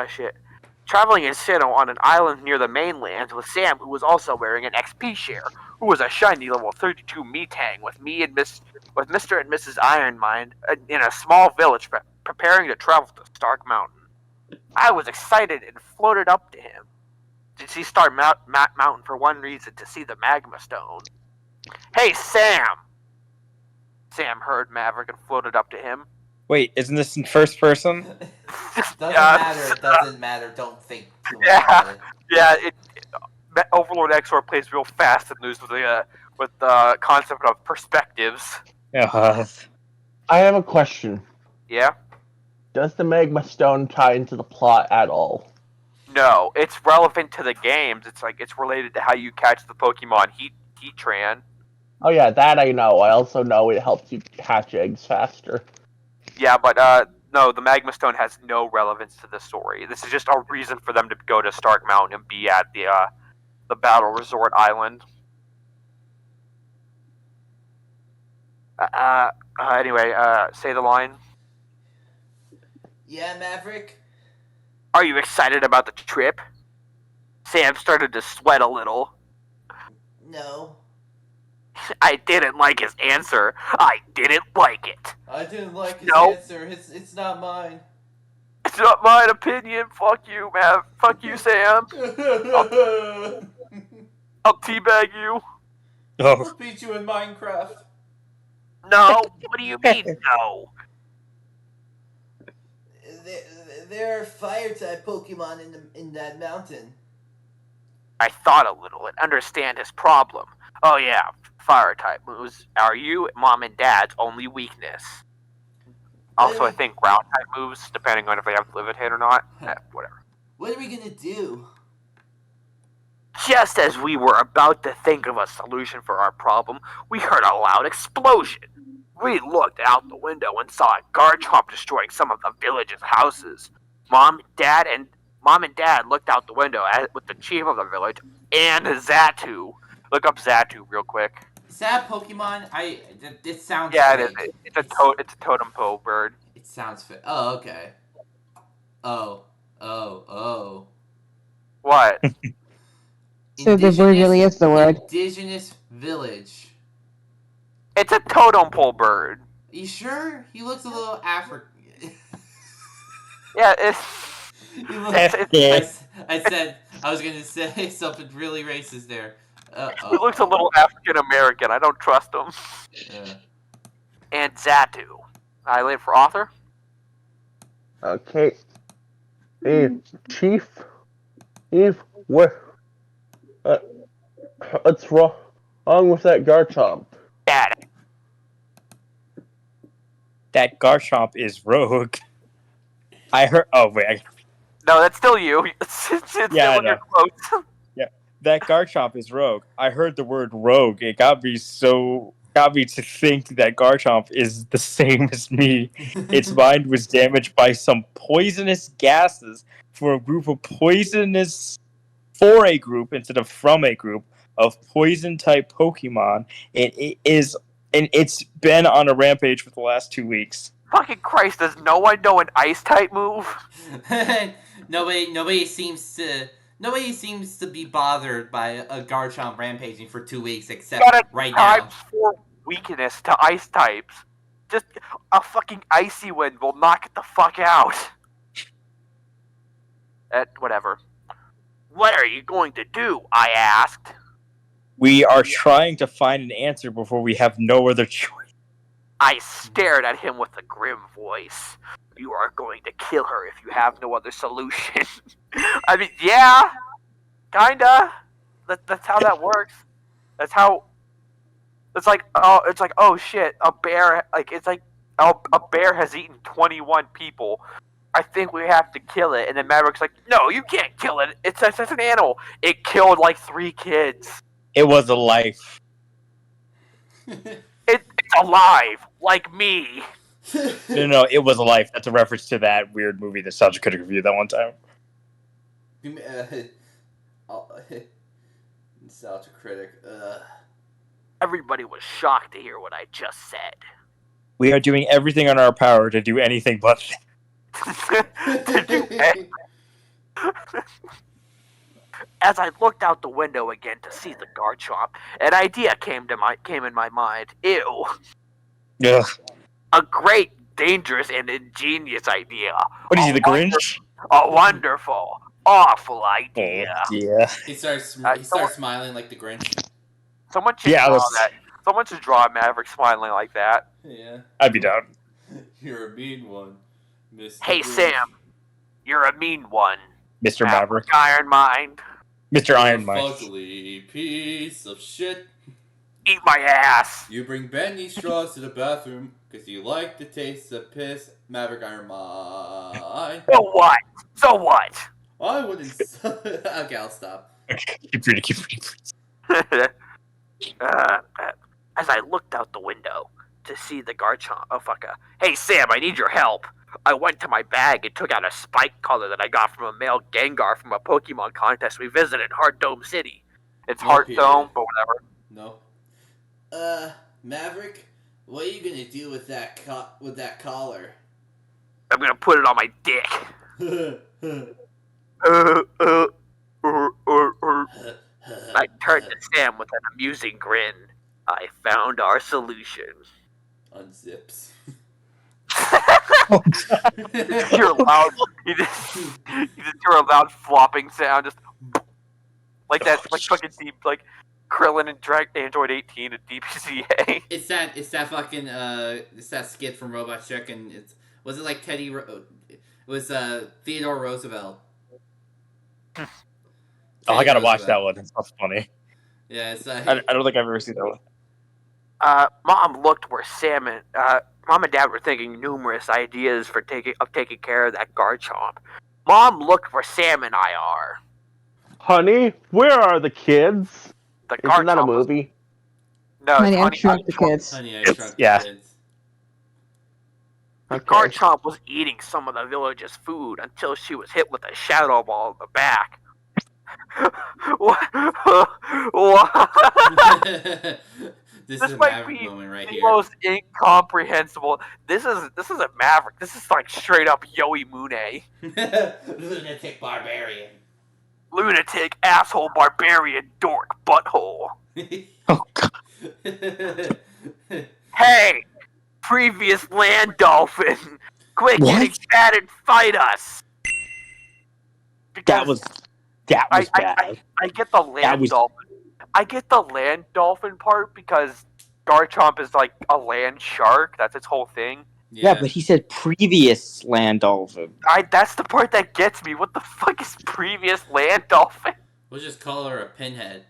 Shit. Traveling in Sinnoh on an island near the mainland with Sam, who was also wearing an XP share, who was a shiny level 32 Metang with me and Mr. and Mrs. Ironmind in a small village preparing to travel to Stark Mountain. I was excited and floated up to him. To see Stark Mountain for one reason, to see the Magma Stone. Hey, Sam! Sam heard Maverick and floated up to him. Wait, isn't this in first person? Doesn't matter. Don't think too much about it. Yeah, Overlord Exor plays real fast and loose with the concept of perspectives. I have a question. Yeah? Does the Magma Stone tie into the plot at all? No, it's relevant to the games. It's related to how you catch the Pokemon Heatran. Oh yeah, that I know. I also know it helps you hatch eggs faster. Yeah, but no, the Magma Stone has no relevance to the story. This is just a reason for them to go to Stark Mountain and be at the Battle Resort Island. Anyway, say the line. Yeah, Maverick? Are you excited about the trip? Sam started to sweat a little. No. I didn't like his answer. I didn't like it. I didn't like his answer. It's not mine. It's not my opinion. Fuck you, man. Fuck you, Sam. I'll teabag you. I'll beat you in Minecraft. No. What do you mean, no? There are fire-type Pokemon in that mountain. I thought a little and understand his problem. Oh yeah, fire-type moves are you, Mom, and Dad's only weakness. Also, I think ground-type moves, depending on if they have Livid Hit or not. Whatever. What are we gonna do? Just as we were about to think of a solution for our problem, we heard a loud explosion. We looked out the window and saw a Garchomp destroying some of the village's houses. Mom and Dad looked out the window with the chief of the village and Xatu. Look up Xatu real quick. Is that a Pokemon? It sounds. Yeah, fake. it is. It's a totem pole bird. It sounds fit. Oh, okay. Oh. What? So the word really is the word. Indigenous village. It's a totem pole bird. You sure? He looks a little African. Yeah, I was gonna say something really racist there. He looks a little African American. I don't trust him. Yeah. And Xatu. I live for author. Okay. Hey, Chief. What? What's wrong with that Garchomp? Dad. That Garchomp is rogue. I heard. Oh wait. No, that's still you. It's Yeah, I still in your know. quotes. Yeah, that Garchomp is rogue. I heard the word rogue. It got me to think that Garchomp is the same as me. Its mind was damaged by some poisonous gases for a group instead of from a group of poison type Pokemon. And it's been on a rampage for the last 2 weeks. Fucking Christ, does no one know an ice type move? Nobody seems to be bothered by a Garchomp rampaging for 2 weeks except right now. Times 4 weakness to ice types. Just a fucking icy wind will knock it the fuck out. Whatever. What are you going to do? I asked. We are trying to find an answer before we have no other choice. I stared at him with a grim voice. You are going to kill her if you have no other solution. I mean, yeah, kinda. That's how that works. That's how. It's like oh shit, a bear. A bear has eaten 21 people. I think we have to kill it. And then Maverick's like, no, you can't kill it. It's an animal. It killed like 3 kids. It was a life. It's alive, like me. No, it was a life. That's a reference to that weird movie that Nostalgia Critic reviewed that one time. Nostalgia Critic. Everybody was shocked to hear what I just said. We are doing everything in our power to do anything but to do anything. As I looked out the window again to see the Garchomp, an idea came in my mind. Ew. Ugh. A great, dangerous, and ingenious idea. What is he, the Grinch? A wonderful, awful idea. Oh, yeah. He starts smiling like the Grinch. Someone should draw that. Someone should draw Maverick smiling like that. Yeah. I'd be down. You're a mean one, Mr. Hey, Grinch. Sam. You're a mean one. Mr. Maverick. Iron Mind. Mr. Iron Mind. Ugly piece of shit. Eat my ass. You bring bendy straws to the bathroom because you like the taste of piss, Maverick Iron Mind. So what? So what? I wouldn't. Okay, I'll stop. Keep reading, please. As I looked out the window to see the Garchomp. Oh, fuck. Hey, Sam, I need your help. I went to my bag and took out a spike collar that I got from a male Gengar from a Pokemon contest we visited in Heart Dome City. It's Heart Dome, but whatever. No. Maverick, what are you gonna do with that collar? I'm gonna put it on my dick. I turned to Sam with an amusing grin. I found our solution. Unzips. You're loud. You just hear a loud flopping sound, just like that, like fucking deep, like Krillin and Android 18 at DPCA. It's that fucking it's that skit from Robot Chick, and was it like it was Theodore Roosevelt. Oh, I gotta watch that one. It's not funny. Yeah, it's I don't think I've ever seen that one. Mom looked where Sam and Mom and Dad were thinking numerous ideas for taking care of that Garchomp. Mom looked where Sam and I are. Honey, where are the kids? The Isn't that a movie? No, Honey, it's I Shrunk the Kids. Honey, I Shrunk Yeah. the Kids. The Garchomp was eating some of the village's food until she was hit with a shadow ball in the back. What? This is a might Maverick be moment right the here. most incomprehensible. This is a Maverick. This is like straight up Yoi Mune. Lunatic barbarian. Lunatic, asshole, barbarian, dork, butthole. Oh, God. Hey! Previous land dolphin! Quick, What? get excited and fight us! That was bad. I get the land dolphin. I get the land dolphin part because Garchomp is like a land shark. That's its whole thing. Yeah, but he said previous land dolphin. That's the part that gets me. What the fuck is previous land dolphin? We'll just call her a pinhead.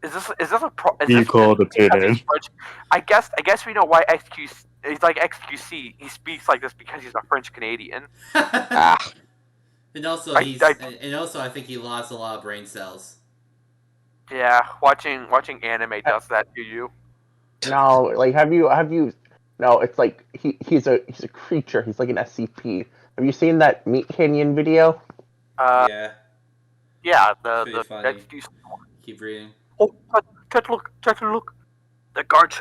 Is this a pro? Is You this call the because pin. he's French? I guess we know why XQC. He's like XQC. He speaks like this because he's a French Canadian. And also I think he lost a lot of brain cells. Yeah, watching anime does that to you. No, like have you? No, it's like he's a creature. He's like an SCP. Have you seen that Meat Canyon video? Yeah, Yeah, pretty the funny. XQC. Keep reading. Oh, check a look. The guard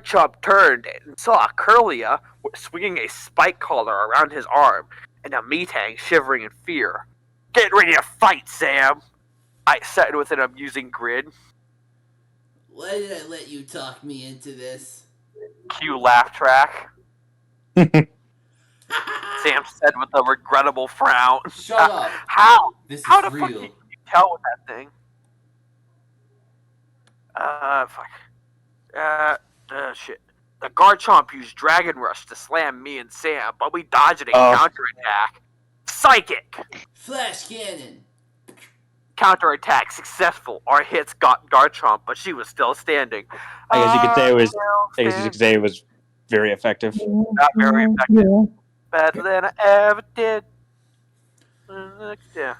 chomp turned and saw Curlia swinging a spike collar around his arm, and a Metang shivering in fear. Get ready to fight, Sam! I said with an amusing grin. Why did I let you talk me into this? Cue laugh track. Sam said with a regrettable frown. Shut up. How? This is How the real. fuck can you tell with that thing? Fuck. Shit. The Garchomp used Dragon Rush to slam me and Sam, but we dodged a counterattack. Psychic! Flash cannon! Counterattack successful. Our hits got Garchomp, but she was still standing. I guess you could say it was very effective. Not very effective. Better than I ever did. Yeah.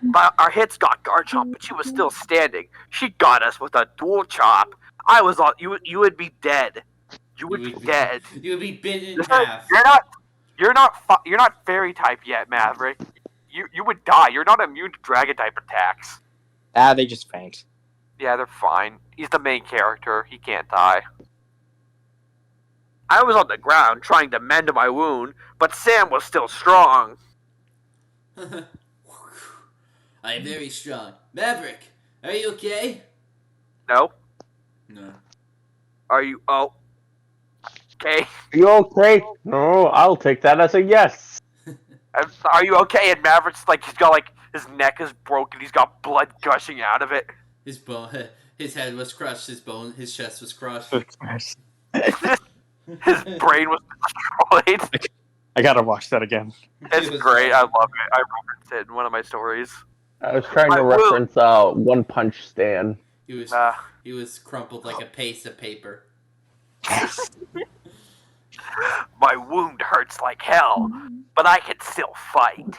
But our hits got Garchomp, but she was still standing. She got us with a dual chop. I was on. You would be dead. You would be dead. You would be bitten in half. You're not fairy type yet, Maverick. You would die. You're not immune to dragon type attacks. They just faint. Yeah, they're fine. He's the main character. He can't die. I was on the ground trying to mend my wound, but Sam was still strong. I am very strong. Maverick, are you okay? No? No. Are you... Oh. Okay. Are you okay? No, I'll take that as a yes. Are you okay? And Maverick's like, he's got like, his neck is broken, he's got blood gushing out of it. His head was crushed, his chest was crushed. His brain was destroyed. I gotta watch that again. It's great, I love it. I referenced it in one of my stories. I was trying to reference One Punch Stan. He was crumpled like a piece of paper. My wound hurts like hell, but I can still fight.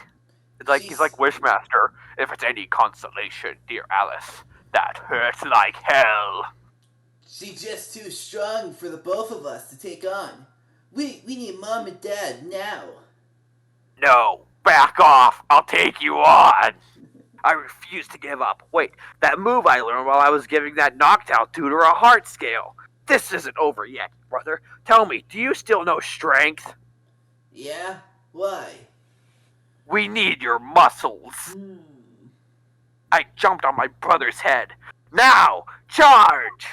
It's like he's like Wishmaster. If it's any consolation, dear Alice, that hurts like hell. She's just too strong for the both of us to take on. We need Mom and Dad now. No, back off. I'll take you on. I refuse to give up. Wait, that move I learned while I was giving that knocked out tutor a heart scale. This isn't over yet, brother. Tell me, do you still know strength? Yeah? Why? We need your muscles. I jumped on my brother's head. Now, charge!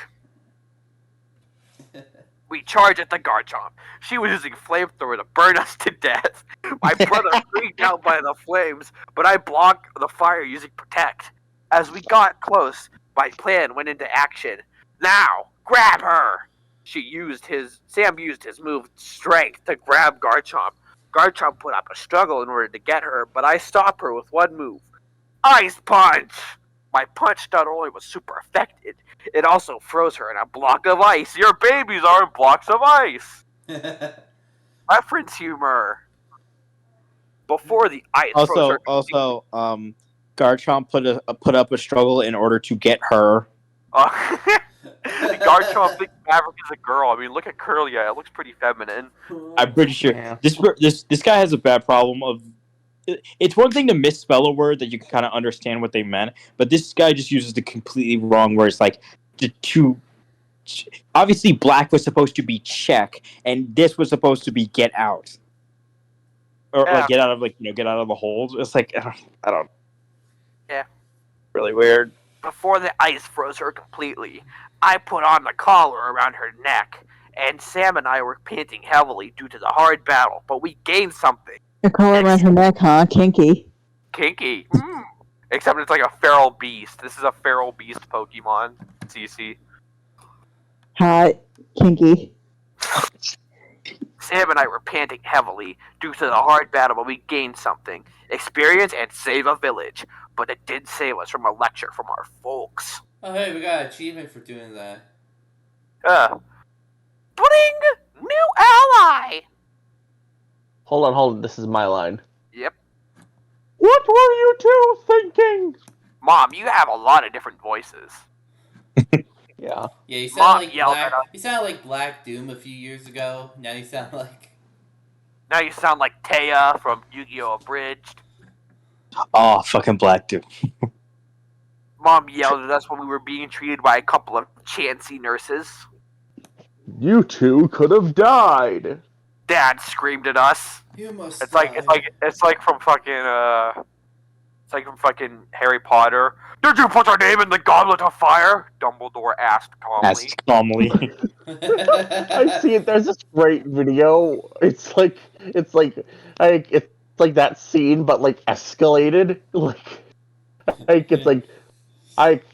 We charge at the Garchomp. She was using flamethrower to burn us to death. My brother freaked out by the flames, but I blocked the fire using Protect. As we got close, my plan went into action. Now, grab her! Sam used his move Strength to grab Garchomp. Garchomp put up a struggle in order to get her, but I stopped her with one move. Ice Punch! My punch not only was super effective, it also froze her in a block of ice. Your babies are in blocks of ice. Reference humor. Before the ice froze her. Also, Garchomp put up a struggle in order to get her. Garchomp thinks Maverick is a girl. I mean, look at Curlia. It looks pretty feminine. I'm pretty sure this guy has a bad problem of. It's one thing to misspell a word that you can kind of understand what they meant, but this guy just uses the completely wrong words. Like obviously, black was supposed to be check, and this was supposed to be get out, or like get out of get out of the hold. It's like I don't. Yeah. Really weird. Before the ice froze her completely, I put on the collar around her neck, and Sam and I were panting heavily due to the hard battle, but we gained something. The collar around her neck, huh? Kinky. Kinky. Except it's like a feral beast. This is a feral beast Pokemon. CC. Hot. Kinky. Sam and I were panting heavily due to the hard battle, but we gained something. Experience and save a village. but it did save us from a lecture from our folks. Oh, hey, we got an achievement for doing that. Bring new ally! Hold on. This is my line. Yep. What were you two thinking? Mom, you have a lot of different voices. Yeah. Yeah, you Mom sound like yelled Black. at us. You sound like Black Doom a few years ago. Now you sound like. Now you sound like Taya from Yu-Gi-Oh! Abridged. Oh, fucking Black Dude. Mom yelled at us when we were being treated by a couple of chancy nurses. You two could have died. Dad screamed at us. You must. It's like from fucking Harry Potter. Did you put our name in the goblet of fire? Dumbledore asked calmly. I see it. There's this great video. It's like that scene, but like escalated. Like it's like,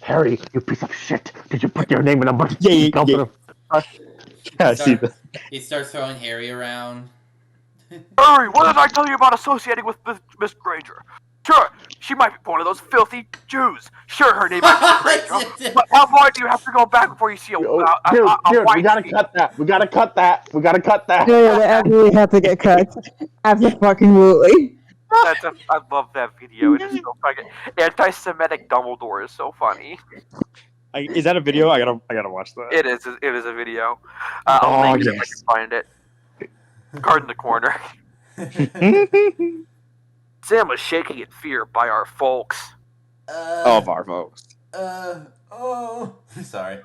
Harry, you piece of shit. Did you put your name in a goblet of fire? Yeah, I see that. He starts throwing Harry around. Harry, what did I tell you about associating with Miss Granger? Sure, she might be one of those filthy Jews. Sure, her name might be Granger. But how far do you have to go back before you see a Dude, white we gotta cut that. We gotta cut that. Yeah, they absolutely have to get cut. Absolutely. I love that video. It is so fucking anti-Semitic Dumbledore is so funny. Is that a video? I gotta watch that. It is a video. I'll link it if I can find it. Card in the corner. Sam was shaking in fear by our folks. Of our folks. Oh. Sorry.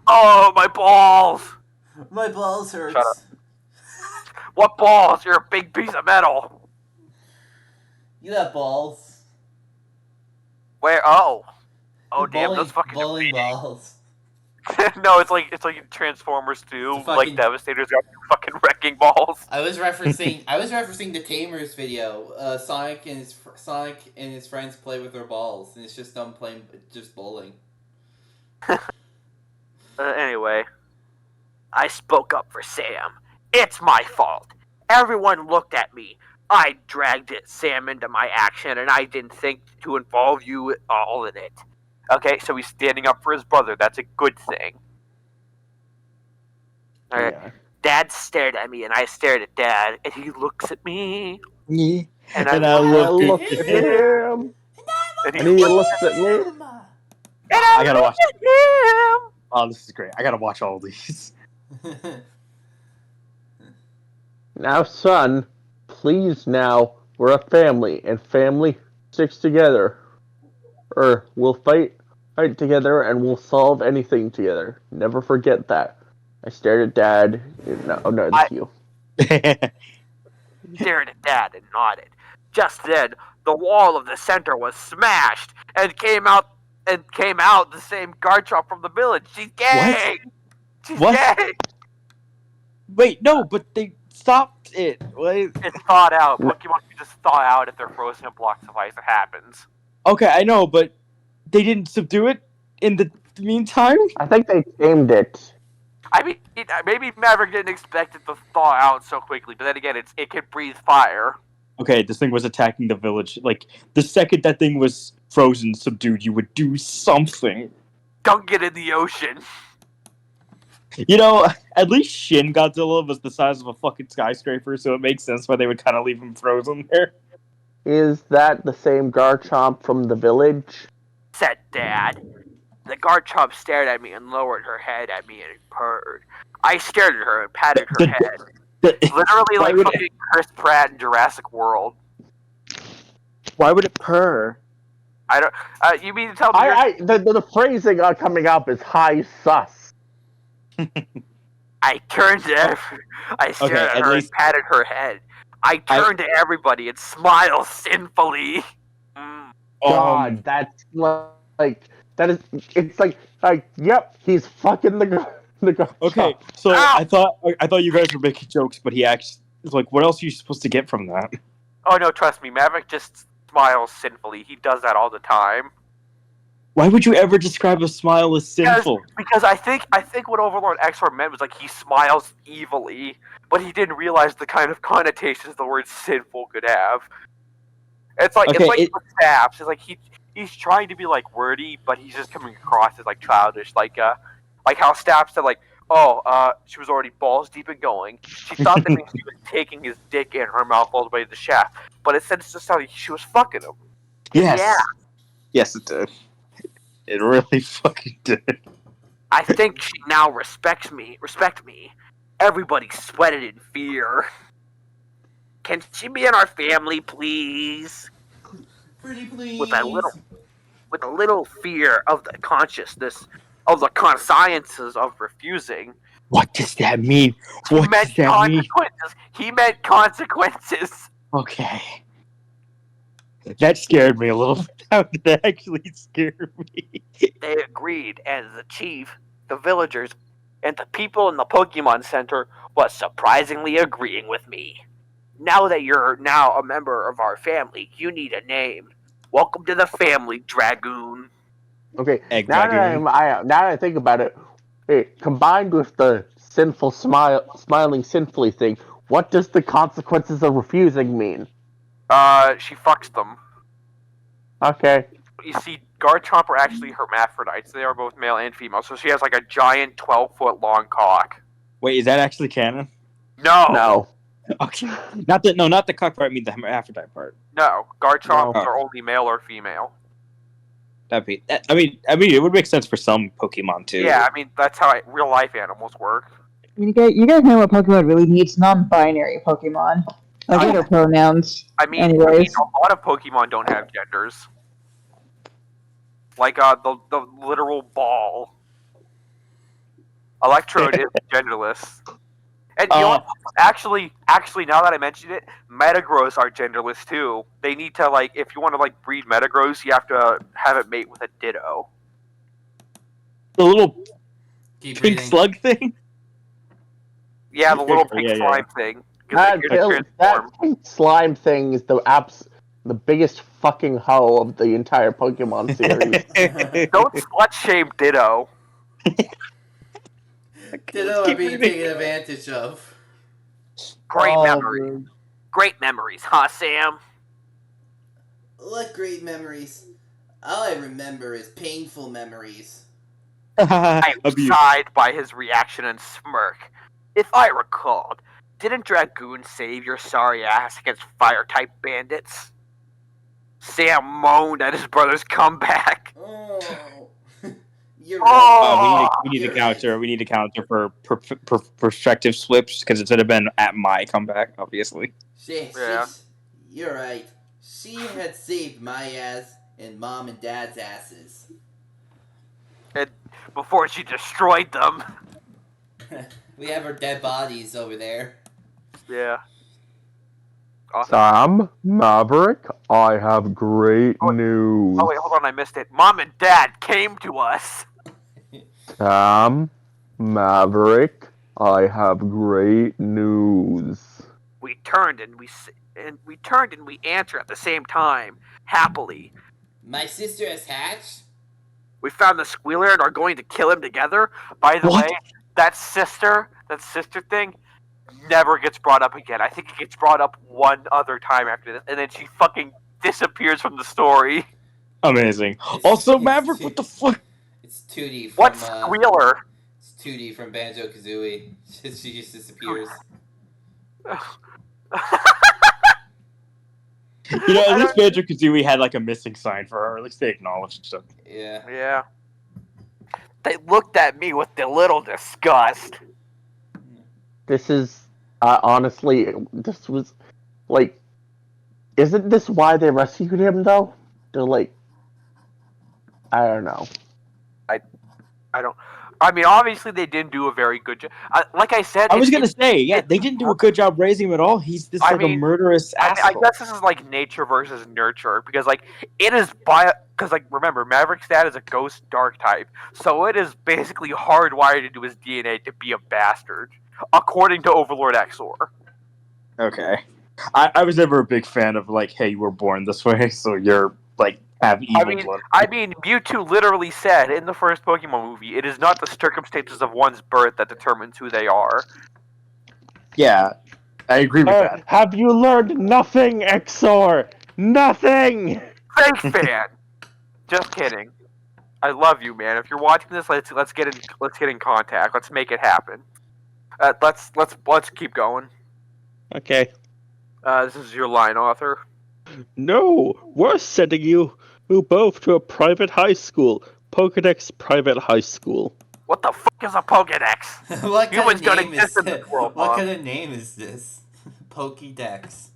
Oh, my balls! My balls hurts. Shut up. What balls? You're a big piece of metal. You got balls. Where? Oh, damn, those fucking bowling balls. No, it's like Transformers 2, like Devastators got fucking wrecking balls. I was referencing the Tamers video. Sonic and his friends play with their balls, and it's just them playing just bowling. Anyway, I spoke up for Sam. It's my fault. Everyone looked at me. I dragged Sam into my action, and I didn't think to involve you all in it. Okay, so he's standing up for his brother. That's a good thing. Alright. Yeah. Dad stared at me, and I stared at Dad, and he looks at me. Yeah. And I look at him. And he looks at me. And I gotta watch at him. Oh, this is great. I gotta watch all these. Now, son, please now, we're a family, and family sticks together. We'll fight together, and we'll solve anything together. Never forget that. I stared at Dad. No, it's you. Stared at Dad and nodded. Just then, the wall of the center was smashed, and came out the same Garchomp from the village. She's gay. What? She's What? gay. Wait, no, but they stopped it. Wait. It's thawed out. Pokemon can just thaw out if they're frozen in blocks of ice. It happens. Okay, I know, but they didn't subdue it in the meantime? I think they tamed it. I mean, maybe Maverick didn't expect it to thaw out so quickly, but then again, it can breathe fire. Okay, this thing was attacking the village. Like, the second that thing was frozen, subdued, you would do something. Dunk it in the ocean. You know, at least Shin Godzilla was the size of a fucking skyscraper, so it makes sense why they would kind of leave him frozen there. Is that the same Garchomp from the village? Said Dad. The Garchomp stared at me and lowered her head at me and purred. I stared at her and patted her head. Literally like fucking Chris Pratt in Jurassic World. Why would it purr? I don't. You mean to tell me? The phrasing coming up is high sus. I turned to I stared at her and patted her head. I turned to everybody and smiled sinfully. God, that's like that is. It's like yep, he's fucking the guy. Okay, so ow! I thought you guys were making jokes, but he actually like, what else are you supposed to get from that? Oh no, trust me, Maverick just smiles sinfully. He does that all the time. Why would you ever describe a smile as sinful? Because I think what Overlord Exor meant was like he smiles evilly, but he didn't realize the kind of connotations the word sinful could have. It's like Okay, with Saps. It's like he's trying to be like wordy, but he's just coming across as like childish. Like how Stapp said like, she was already balls deep and going. She thought that means she was taking his dick in her mouth all the way to the shaft, but it said it's just how she was fucking him. Yes. Yeah. Yes, it did. It really fucking did. I think she now respect me. Everybody sweated in fear. Can she be in our family, please? Pretty please. With a little fear of the consciousness of the consciences of refusing. What does that mean? What does that mean? He meant consequences. Okay. That scared me a little bit. How did that actually scare me? They agreed, and the chief, the villagers, and the people in the Pokemon Center was surprisingly agreeing with me. Now that you're now a member of our family, you need a name. Welcome to the family, Dragoon. Okay, Egg now Dragoon. now that I think about it, combined with the sinful smiling sinfully thing, what does the consequences of refusing mean? She fucks them. Okay. You see, Garchomp are actually hermaphrodites. They are both male and female, so she has like a giant 12-foot long cock. Wait, is that actually canon? No. Okay. Not the cock part, I mean the hermaphrodite part. No, Garchomps No. are only male or female. I mean, it would make sense for some Pokemon too. Yeah, I mean, that's how real life animals work. You guys know what Pokemon really needs? Non-binary Pokemon. Like other pronouns. I mean, Anyways. a lot of Pokemon don't have genders. Like the literal ball. Electrode is genderless. And you know what? Actually, now that I mentioned it, Metagross are genderless too. They need to like, if you want to like breed Metagross, you have to have it mate with a Ditto. The little Keep pink reading. slug thing? Yeah, the little pink Yeah. slime thing. 'Cause That, they can transform. pink slime thing is the biggest fucking hoe of the entire Pokemon series. Don't slut shame Ditto. Ditto are being taken advantage of. Great Oh, memories. man. Great memories, huh, Sam? What great memories. All I remember is painful memories. I was Abuse. sighed by his reaction and smirk. If I recalled, didn't Dragoon save your sorry ass against fire-type bandits? Sam moaned at his brother's comeback. Oh. You're right. We need You're a counter. We need a counter for perspective slips because it should have been at my comeback, obviously. Yeah. You're right. She had saved my ass and mom and dad's asses. And before she destroyed them. We have our dead bodies over there. Yeah. Awesome. Sam, Maverick, I have great news. Oh wait, hold on, I missed it. Mom and Dad came to us. Sam, Maverick, I have great news. We turned and we answered at the same time, happily. My sister has hatched? We found the squealer and are going to kill him together. By the What? way, that sister thing never gets brought up again. I think it gets brought up one other time after this, and then she fucking disappears from the story. Amazing. It's- Also, it's Maverick, too- what the fuck? It's Tootie from, What squealer? It's Tootie from Banjo-Kazooie. She just disappears. You know, at least Banjo-Kazooie had like a missing sign for her. At least they acknowledged stuff. Yeah. Yeah. They looked at me with a little disgust. This is, honestly, this was, like, isn't this why they rescued him, though? To, like, I don't know. I mean, obviously they didn't do a very good job. Like I said, I was it's- gonna say, yeah, they didn't do a good job raising him at all. He's this I like a mean, murderous I asshole. guess this is like nature versus nurture because like it is because like remember Maverick's dad is a ghost dark type, so it is basically hardwired into his DNA to be a bastard, according to Overlord Exor. Okay. I was never a big fan of like, hey, you were born this way, so you're like have evil blood. I mean, Mewtwo literally said in the first Pokemon movie, it is not the circumstances of one's birth that determines who they are. Yeah, I agree with that. Have you learned nothing, Exor? Nothing! Fake fan! Just kidding. I love you, man. If you're watching this, let's get in contact. Let's make it happen. Let's keep going. Okay. This is your line, author. No, we're sending you both to a private high school. Pokedex Private High School. What the fuck is a Pokedex? What kind Humans of don't name exist is in this world, What Mom. kind of name is this? Pokédex.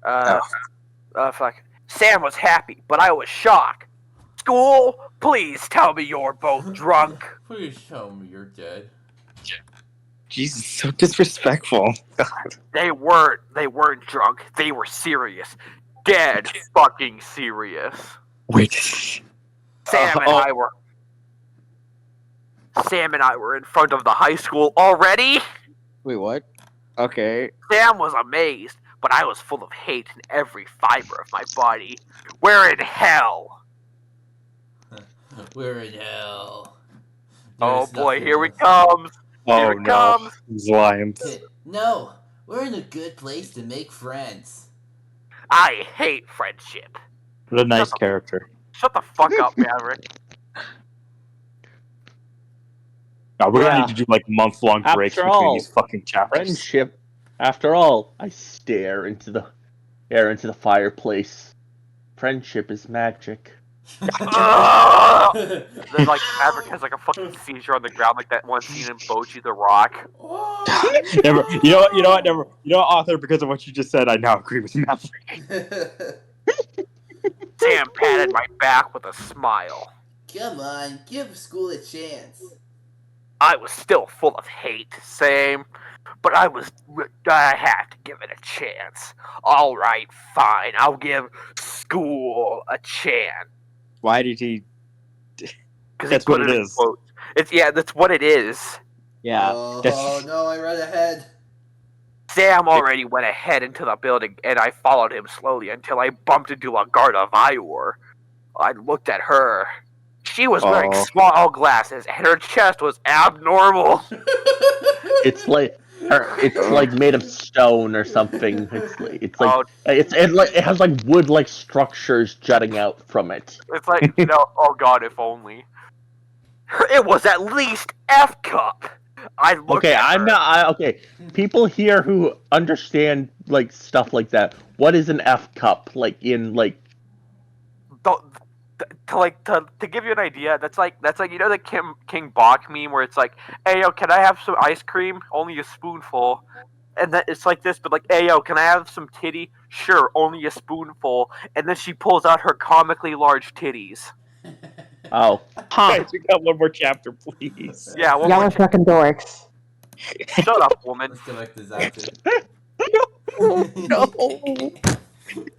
Fuck. Sam was happy, but I was shocked. School, please tell me you're both drunk. Please tell me you're dead. Jesus, so disrespectful. God. They weren't drunk. They were serious. Dead fucking serious. Wait. Sam and I were in front of the high school already. Wait, what? Okay. Sam was amazed, but I was full of hate in every fiber of my body. We're in hell. We're in hell. Oh There's boy, nothing here it else. comes. Oh Here it no. comes. These lions. No, we're in a good place to make friends. I hate friendship. What a nice character. Shut the fuck up, Maverick. Now, we're gonna Yeah. need to do like month-long breaks After between all, these fucking chapters. Friendship. After all, I stare into the fireplace. Friendship is magic. Ugh! Then like Maverick has like a fucking seizure on the ground, like that one scene in Boji the Rock. Never. You know what? Never. You know what, author? Because of what you just said, I now agree with Maverick. Sam patted my back with a smile. Come on, give school a chance. I was still full of hate, same, but I had to give it a chance. All right, fine, I'll give school a chance. Why did he? Because That's what it is. That's what it is. Yeah. Oh no, I read ahead. Sam already went ahead into the building, and I followed him slowly until I bumped into a Gardevior. I looked at her. She was wearing small glasses, and her chest was abnormal. It's like made of stone or something. It has like wood like structures jutting out from it. It's like, oh god, if only. It was at least F cup. I looked at her. Okay, people here who understand like stuff like that. What is an F cup? Like in like. To give you an idea, that's like the King Bach meme where it's like, hey yo, can I have some ice cream? Only a spoonful. And then it's like this, but like, hey yo, can I have some titty? Sure, only a spoonful. And then she pulls out her comically large titties. Oh. Guys, we got one more chapter, please. Yeah, Y'all are fucking dorks. Shut up, woman. Let's direct this out to. No.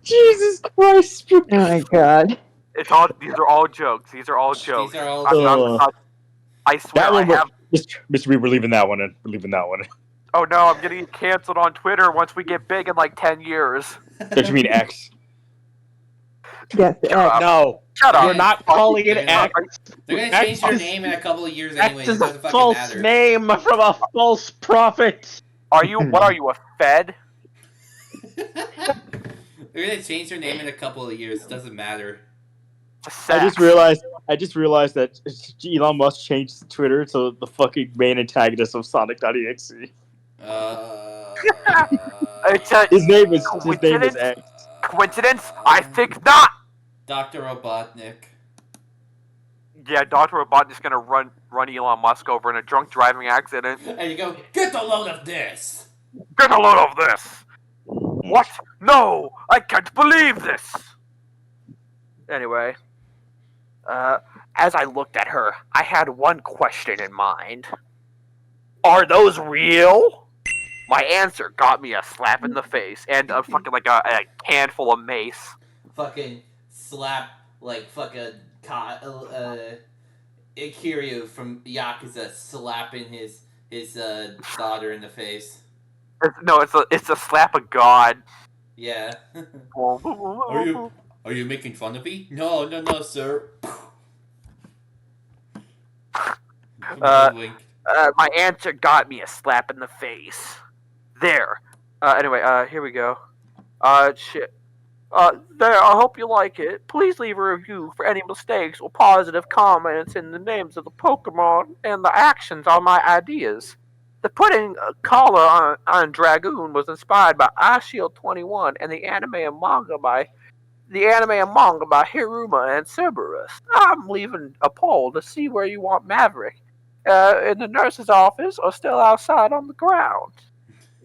Jesus Christ. Oh my god. These are all jokes. These are all jokes. These are all I swear, That one, I have. Mr. B, we're leaving that one in. We're leaving that one in. Oh no, I'm gonna get canceled on Twitter once we get big in like 10 years. Don't you mean X? Yes, No. Shut up. We're not calling it X. They're gonna change their name in a couple of years anyway. X is It a doesn't fucking false matter. name from a false prophet. What are you, a Fed? They're gonna change their name in a couple of years. It doesn't matter. I just realized that Elon Musk changed Twitter to the fucking main antagonist of Sonic.exe. His name is X. Coincidence? I think not. Dr. Robotnik. Yeah, Dr. Robotnik's gonna run Elon Musk over in a drunk driving accident. And you go, get a load of this! Get a load of this! What? No! I can't believe this! Anyway, as I looked at her, I had one question in mind. Are those real? My answer got me a slap in the face and a fucking like a can full of mace. Fucking slap like fucking Kiryu from Yakuza slapping his daughter in the face. No, it's a slap of God. Yeah. Are you making fun of me? No, sir. My answer got me a slap in the face. There. Anyway, here we go. Shit. There, I hope you like it. Please leave a review for any mistakes or positive comments in the names of the Pokemon and the actions on my ideas. The putting a collar on Dragoon was inspired by iShield 21 and the anime and manga by Hiruma and Cerberus. I'm leaving a poll to see where you want Maverick. In the nurse's office or still outside on the ground.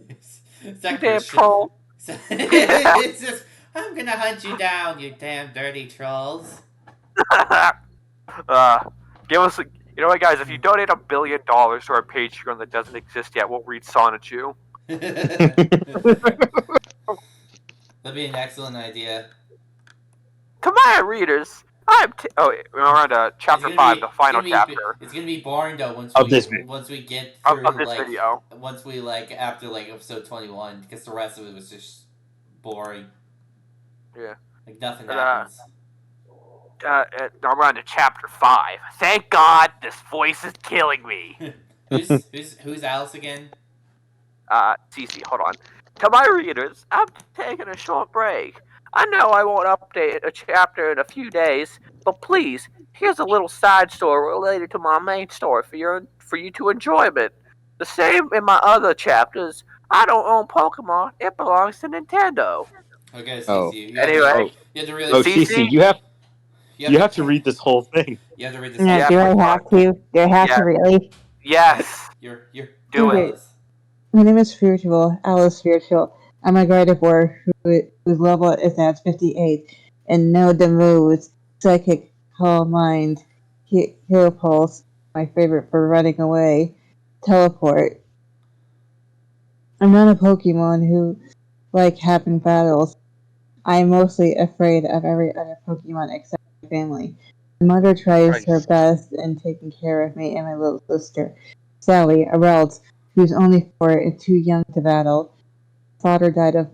It's that You damn Christian. troll. It's just, I'm gonna hunt you down, you damn dirty trolls. Give us you know what, guys? If you donate $1 billion to our Patreon that doesn't exist yet, we'll read Sonichu. That'd be an excellent idea. To my readers, we're on to chapter 5, the final chapter. It's gonna be boring though once we get through of this video. Once we after episode 21, because the rest of it was just boring. Yeah. Like nothing happens. Now we're on to chapter 5. Thank God, this voice is killing me. Who's Alice again? Cece, hold on. To my readers, I'm taking a short break. I know I won't update a chapter in a few days, but please, here's a little side story related to my main story for you to enjoyment. The same in my other chapters. I don't own Pokemon. It belongs to Nintendo. Okay, Cece. Anyway. You have to really. Cece, you have to read this whole thing. You have to read this. Yeah, do I have to? Do I have to really? Yes. You're do it. it. My name is Alice Spiritual. I'm a Gardevoir whose level is at 58, and know the moves Psychic, Hollow Mind, Hero Pulse, my favorite for running away, Teleport. I'm not a Pokemon who happen battles. I'm mostly afraid of every other Pokemon except my family. My mother tries her best in taking care of me and my little sister, Sally, a Relt, who's only 4 and too young to battle. Father died of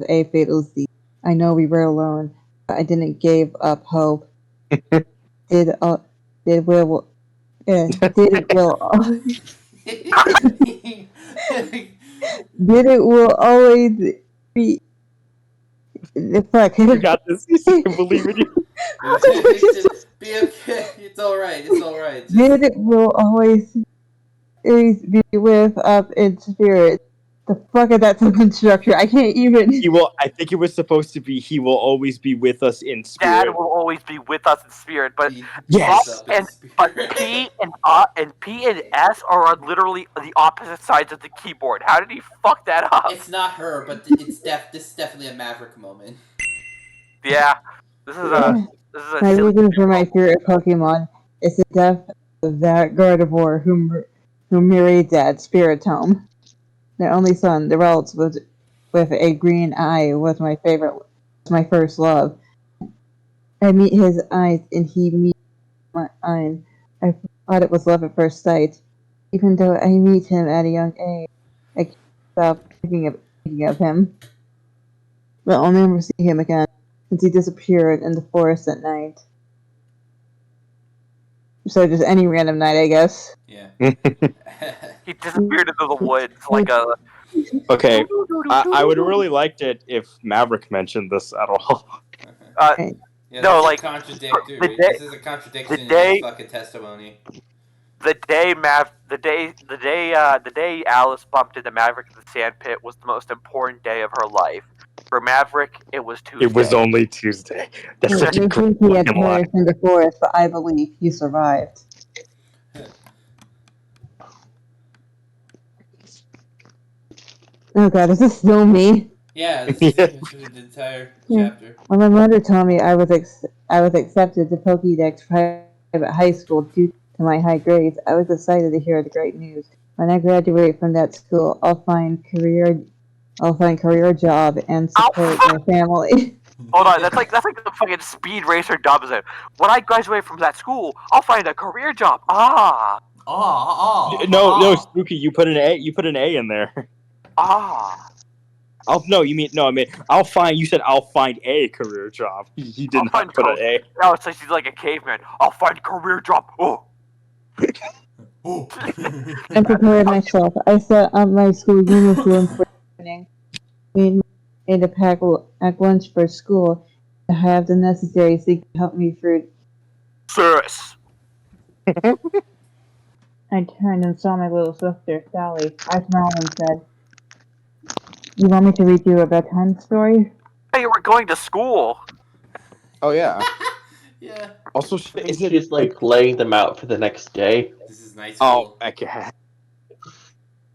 a fatal disease. I know we were alone, but I didn't give up hope. Did Will always be the fuck? You got this. You can believe in you. Be okay. It's alright. It's alright. Did it will always be with up in spirit. The fuck is that sentence structure? I can't even. He will. I think it was supposed to be. He will always be with us in spirit. Dad will always be with us in spirit, but yes, but P and S are on literally the opposite sides of the keyboard. How did he fuck that up? It's not her, but this is definitely a Maverick moment. Yeah, this is a. My reason for my favorite Pokemon is the death of that Gardevoir who married Dad, Spiritome. Their only son, the Relt, with a green eye, was my first love. I meet his eyes and he meets mine. I thought it was love at first sight. Even though I meet him at a young age, I can't stop thinking of him. But I'll never see him again, since he disappeared in the forest at night. So just any random night, I guess. Yeah. He disappeared into the woods like a. Okay, I would have really liked it if Maverick mentioned this at all. Yeah, no, contradictory. This is a contradiction in his fucking testimony. The day Alice bumped into Maverick in the sand pit was the most important day of her life. For Maverick, it was Tuesday. It was only Tuesday. That's such a great he had perished in the forest, but I believe he survived. Oh god, is this still me? Yeah, this is the entire chapter. When my mother told me I was accepted to Pokédex private high school due to my high grades, I was excited to hear the great news. When I graduate from that school, I'll find career job and support my family. Hold on, that's like the fucking Speed Racer dubs it. When I graduate from that school, I'll find a career job. No, Spooky, you put an A. You put an A in there. I'll find. You said I'll find a career job. You did not put an A. No, it's like she's like a caveman. I'll find a career job. Oh. I prepared myself. I set up my school uniform for training. Me ate a pack lunch for school. I have the necessary things to help me through. Sis. I turned and saw my little sister, Sally. I smiled and said, "You want me to read you a bedtime story?" Hey, we're going to school. Oh yeah. Yeah. Also, I think is it? she's like laying them out for the next day. This is night Oh, school. okay.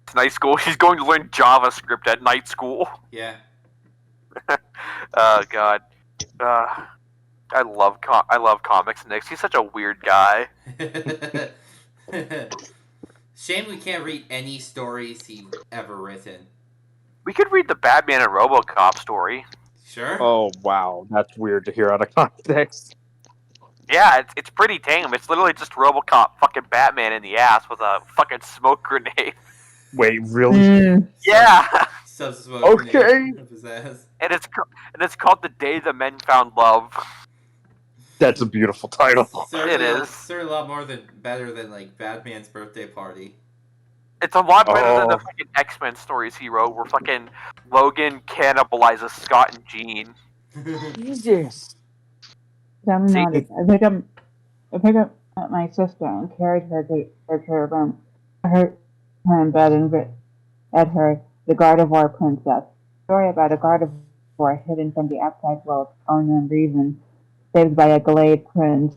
It's night school. She's going to learn JavaScript at night school. Yeah. Oh God. I love comics. Nick, he's such a weird guy. Shame we can't read any stories he ever written. We could read the Batman and RoboCop story. Sure. Oh wow, that's weird to hear out of context. Yeah, it's pretty tame. It's literally just RoboCop fucking Batman in the ass with a fucking smoke grenade. Wait, really? Mm. Yeah. Okay. Up his ass. And it's called The Day the Men Found Love. That's a beautiful title. It is. Certainly a lot better than like Batman's birthday party. It's a lot better than the Oh. fucking X-Men stories he wrote, where fucking Logan cannibalizes Scott and Jean. Jesus. Sammy See? nodded. I picked up my sister and carried her to her room. I heard her in bed and read her The Gardevoir Princess. Story about a Gardevoir hidden from the outside world for unknown reason, saved by a Gallade prince.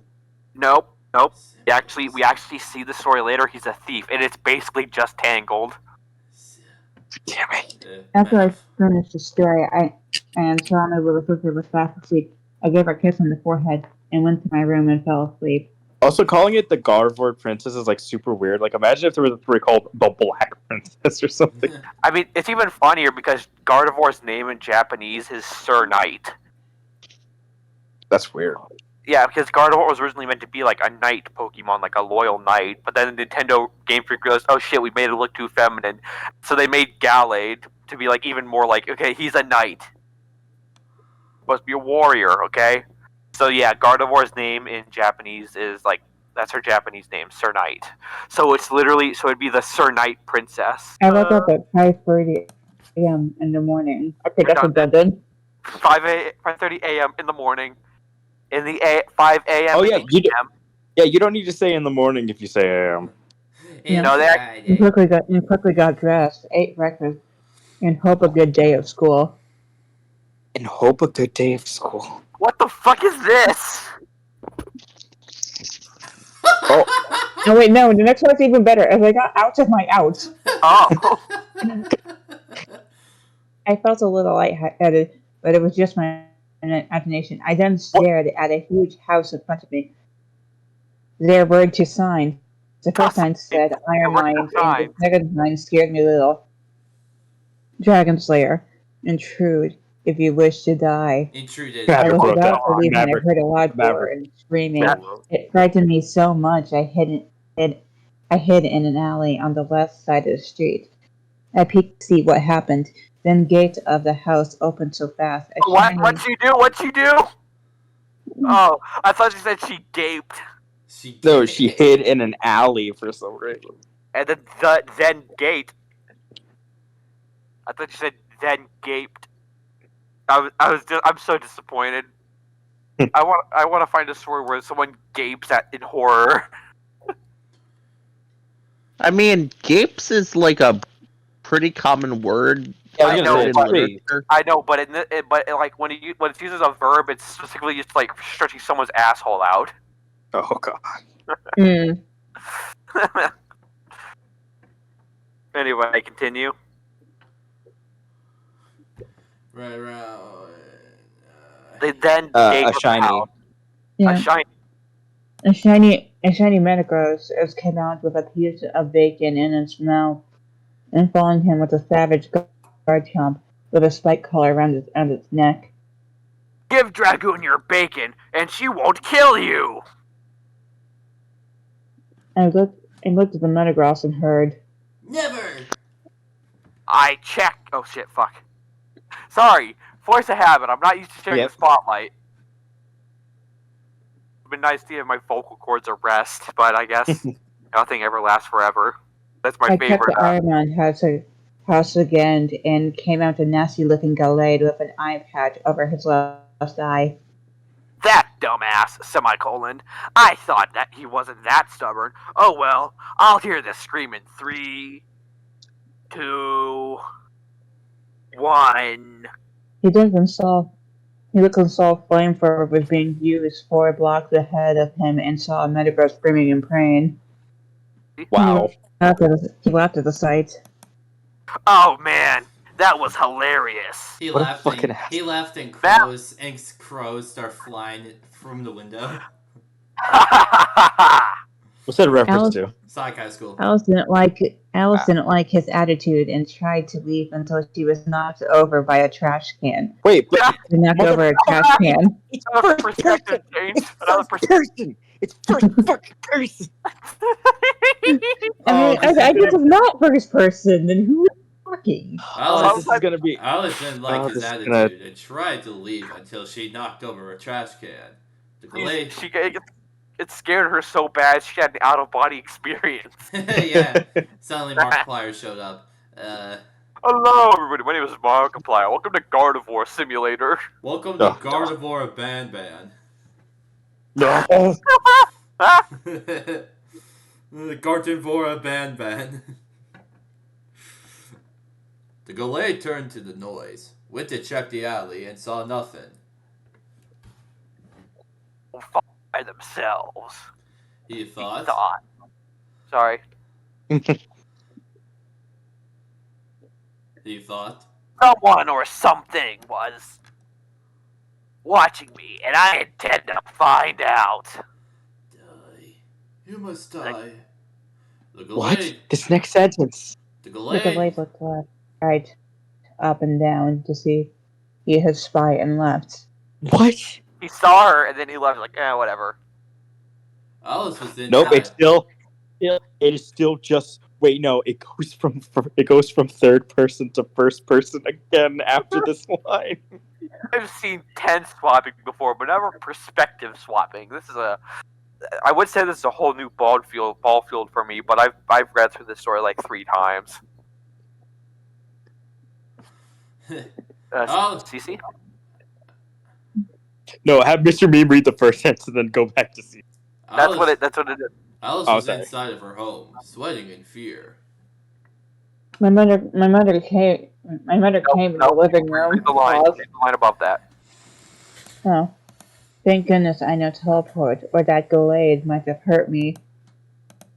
Nope. We actually see the story later. He's a thief, and it's basically just Tangled. Damn it. After I finished the story, and saw my little sister was fast asleep. I gave her a kiss on the forehead and went to my room and fell asleep. Also, calling it the Gardevoir Princess is like super weird. Like, imagine if there was a story called the Black Princess or something. I mean, it's even funnier because Gardevoir's name in Japanese is Sir Knight. That's weird. Yeah, because Gardevoir was originally meant to be like a knight Pokemon, like a loyal knight. But then Nintendo Game Freak realized, oh shit, we made it look too feminine. So they made Gallade to be like even more like, okay, he's a knight. Supposed to be a warrior, okay? So yeah, Gardevoir's name in Japanese is like, that's her Japanese name, Sir Knight. So it's literally, so it'd be the Sir Knight Princess. I woke up at 5:30 a.m. in the morning. Okay, that's redundant. 5:30 a.m. in the morning. In the 5 a.m. Oh, yeah, in the PM. You don't need to say in the morning if you say AM. No, that You quickly got dressed, ate breakfast, in hope of a good day of school. In hope a good day of school. What the fuck is this? Oh wait, no, the next one's even better. As I got out of my outs, Oh. I felt a little lightheaded, but it was just my imagination. I then stared at a huge house in front of me. There were 2 signs. The first sign said Iron Mind, and the second sign scared me a little. Dragon Slayer, intrude if you wish to die. Intruded. I was Maverick about to leave when I Maverick. heard a loud roar and screaming. It frightened me so much I hid in an alley on the left side of the street. I peeked to see what happened. Then the gate of the house opened so fast. What'd she do? What'd she do? Oh, I thought you said she gaped. No, she hid in an alley for some reason. And then gate. I thought you said then gaped. I'm so disappointed. I want to find a story where someone gapes in horror. I mean, gapes is like a pretty common word. I know, in but literature. like when it's used as a verb, it's specifically just like stretching someone's asshole out. Oh god. Mm. Anyway, continue. Right. They then A shiny. Yeah. A shiny. A shiny Metagross came out with a piece of bacon in its mouth, and following him was a savage Garchomp with a spike collar around its neck. Give Dragoon your bacon, and she won't kill you. I looked at the Metagross and heard, Never! I checked. Oh shit, fuck. Sorry, force of habit. I'm not used to sharing the spotlight. It'd been nice to have my vocal cords a rest, but I guess nothing ever lasts forever. That's my I favorite. checked the Iron Man crossed again and came out a nasty-looking Gallade with an eye patch over his left eye. That dumbass, semicolon. I thought that he wasn't that stubborn. Oh well, I'll hear this scream in 3, 2, 1. He looked and saw flamethrower was being used 4 blocks ahead of him and saw a Metagross screaming and praying. Wow. He laughed at the sight. Oh man, that was hilarious. He What a laughed. fucking He laughed, and crows start flying from the window. What's that a reference to? Sonic High School. Alice didn't like his attitude and tried to leave until she was knocked over by a trash can. Wait, but She knocked over a trash can. it's Another first perspective person. change. It's Another first person. It's first fucking person. I guess it's not first person. Then who is talking? This is gonna be. Alice didn't like his this is attitude gonna- and tried to leave until she knocked over a trash can. The Gallade. It scared her so bad she had an out-of-body experience. Yeah. Suddenly Markiplier showed up. Hello, everybody. My name is Markiplier. Welcome to Gardevoir Simulator. Welcome to Gardevoir Ban. No. Gardevoir Ban. The Gallade turned to the noise, went to check the alley, and saw nothing. By themselves. He thought. Sorry. He thought. Someone or something was watching me, and I intend to find out. Die. You must die. The Gallade. What? This next sentence. The The Gallade. Gallade looked left, right, up and down to see his spy and left. What? He saw her, and then he left like, whatever. Alice was inside. Nope. It is still just. Wait, no. It goes from third person to first person again after this line. I've seen tense swapping before, but never perspective swapping. I would say this is a whole new ball field for me, but I've read through this story like 3 times. CC? No, have Mr. Meme read the first sentence and then go back to see. That's what it is. Alice was inside of her home, sweating in fear. My mother came in the living room. Read the line above that. Oh, thank goodness I know teleport, or that Gallade might have hurt me.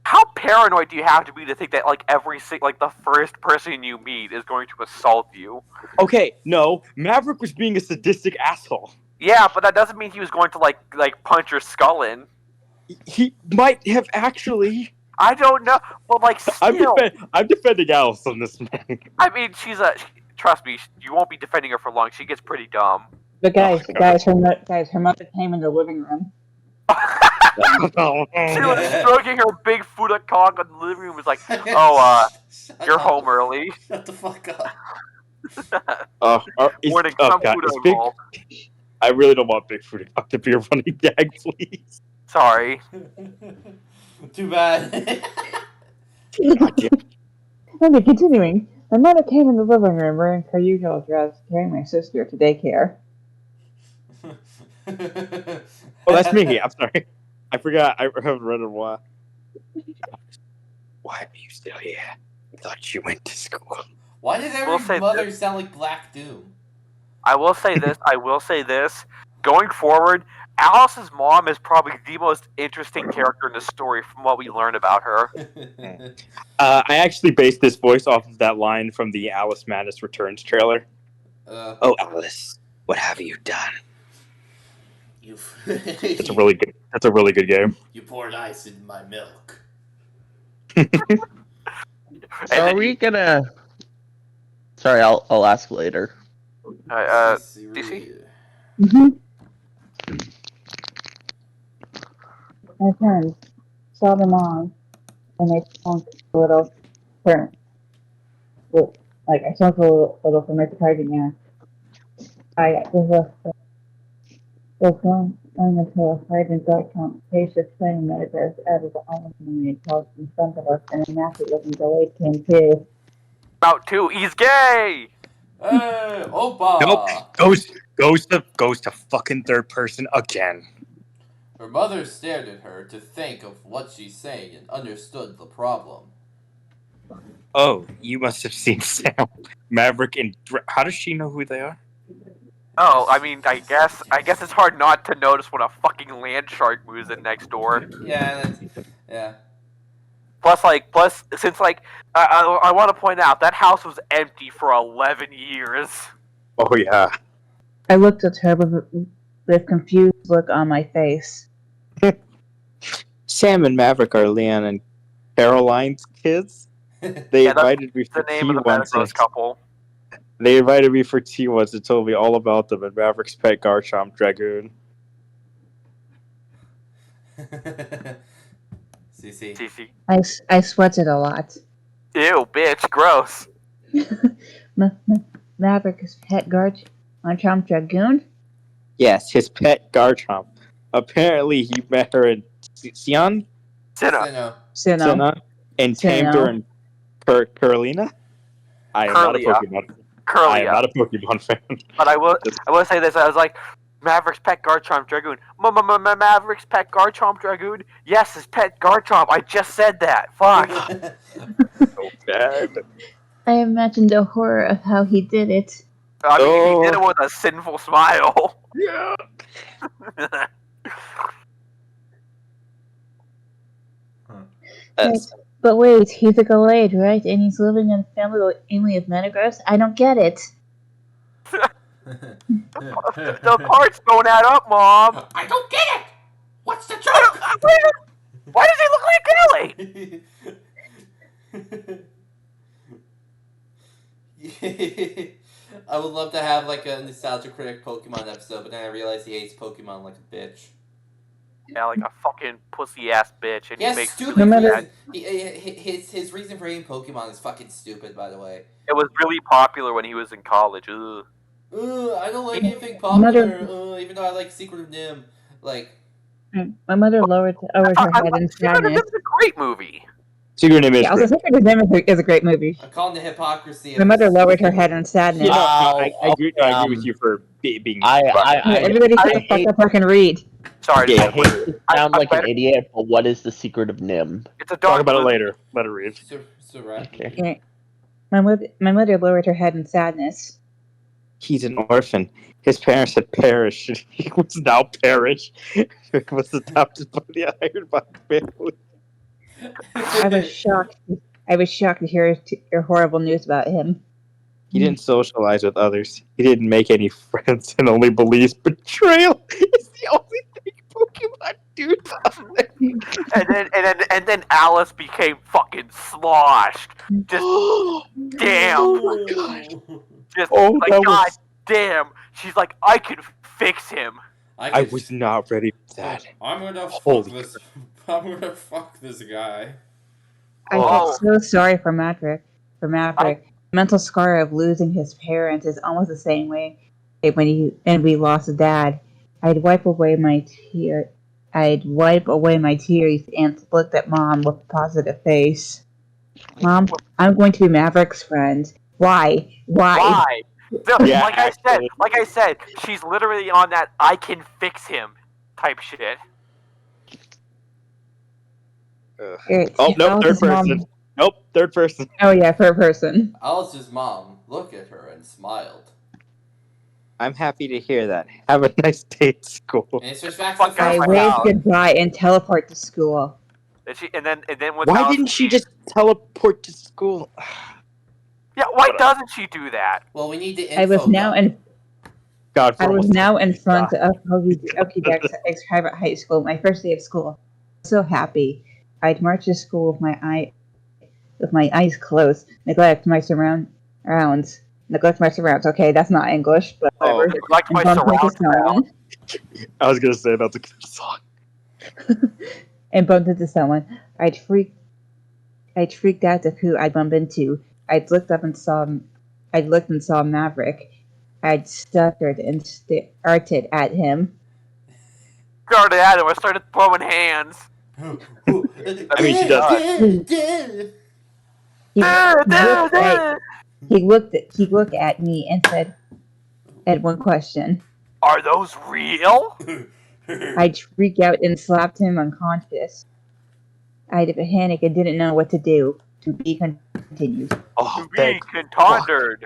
How paranoid do you have to be to think that the first person you meet is going to assault you? Okay, no. Maverick was being a sadistic asshole. Yeah, but that doesn't mean he was going to like punch your skull in. He might have actually. I don't know. Well, still. I'm defending Alice on this, man. I mean, trust me, you won't be defending her for long. She gets pretty dumb. But guys, her mother came in the living room. She was stroking her big Fuda cock in the living room. Was like, you're home early. Shut the fuck up. Warning, some Fuda involved. I really don't want Big Fuda cock to be a running gag, please. Sorry. Too bad. Okay, continuing. My mother came in the living room wearing her usual dress, carrying my sister to daycare. Oh, that's me. I'm sorry. I forgot. I haven't read it in a while. Why are you still here? I thought you went to school. Why did every mother sound like Black Doom? I will say this. Going forward, Alice's mom is probably the most interesting character in the story from what we learn about her. I actually based this voice off of that line from the Alice Madness Returns trailer. Oh, Alice, what have you done? That's a really good game. You poured ice in my milk. Are we gonna? Sorry, I'll ask later. DC? Mm-hmm. My friends saw them on, and they sunk a little for, I sunk a little for my surprising act. I was going until a frightened dog conversation explaining that it was out of the island when we called in front of us, and a nasty looking Gallade came too. About 2, he's gay! Hey, Opa! Nope. Goes to fucking third person again. Her mother stared at her to think of what she's saying and understood the problem. Oh, you must have seen Sam, Maverick, and how does she know who they are? Oh, I mean, I guess it's hard not to notice when a fucking land shark moves in next door. Yeah, yeah. Plus, since I want to point out that house was empty for 11 years. Oh yeah. I looked at her with confused look on my face. Sam and Maverick are Leanne and Caroline's kids. They invited me for the name tea of the once. Metagross couple. They invited me for tea once and told me all about them and Maverick's pet Garchomp Dragoon. CC. I sweated a lot. Ew, bitch, gross. Maverick's pet Garchomp Dragoon? Yes, his pet Garchomp. Apparently, he met her in Sion? Sinnoh. Sinnoh. And tamed her in Carolina? I am not a Pokemon fan. I am not a Pokemon fan. But I will say this, I was like, Maverick's pet Garchomp Dragoon. Maverick's pet Garchomp Dragoon? Yes, his pet Garchomp. I just said that. Fuck. So bad. I imagined the horror of how he did it. I mean, he did it with a sinful smile. Yeah. But wait, he's a Gallade, right? And he's living in a family of Metagross? I don't get it. The parts don't add up, Mom. I don't get it! What's the joke? Why does he look like Gallade? I would love to have like a nostalgia critic Pokemon episode, but then I realized he hates Pokemon like a bitch. Yeah, like a fucking pussy ass bitch, and He has makes stupid really reasons. His reason for hating Pokemon is fucking stupid, by the way. It was really popular when he was in college. Ugh. I don't like anything popular, even though I like Secret of Nim. Like, my mother lowered her head in sadness. It's a great movie. Secret of Nim is great. Secret of Nim is a great movie. I'm calling the hypocrisy. My mother lowered her head in sadness. I agree with you for being. Everybody shut the fuck up and can read. Sorry, I hate to sound like an idiot, but what is the secret of Nim? It's a dark Talk about it later. Let her read. Okay. My mother lowered her head in sadness. He's an orphan. His parents had perished, and he was now perished. He was adopted by the Ironbark family. I was shocked to hear horrible news about him. He didn't socialize with others. He didn't make any friends, and only believes betrayal is the only thing Pokemon do. And then Alice became fucking sloshed. Just damn. Oh my god. Just God was... damn. She's like, I can fix him. I was not ready for that. I'm gonna fuck this guy. I felt so sorry for Maverick. Mental scar of losing his parents is almost the same way when we lost a dad. I'd wipe away my tears and looked at Mom with a positive face. Mom, I'm going to be Maverick's friend. Why? No, Yeah, like I said, she's literally on that I can fix him type shit. Oh, no, third person. Mom. Nope, third person. Oh, yeah, third person. Alice's mom looked at her and smiled. I'm happy to hear that. Have a nice day at school. And it switched back to the I first waved goodbye and teleport to school. And then when Why Alice didn't she just teleport to school? Yeah, why doesn't she do that? Well, we need the info. I was now in front of Pokédex private high school, my first day of school. So happy. I'd march to school with my eyes closed, neglect my surrounds. Okay, that's not English, but whatever. Neglect my surrounds. I was gonna say that's a good song. And bumped into someone. I'd freaked out of who I'd bumped into. I'd looked and saw Maverick. I'd stuttered and started at him. Started at him. I started throwing hands. I mean, she does that. He looked at me and said, "Had one question." Are those real? I'd freak out and slapped him unconscious. I'd have a panic and didn't know what to do. To be continued. Oh, Be thank contended.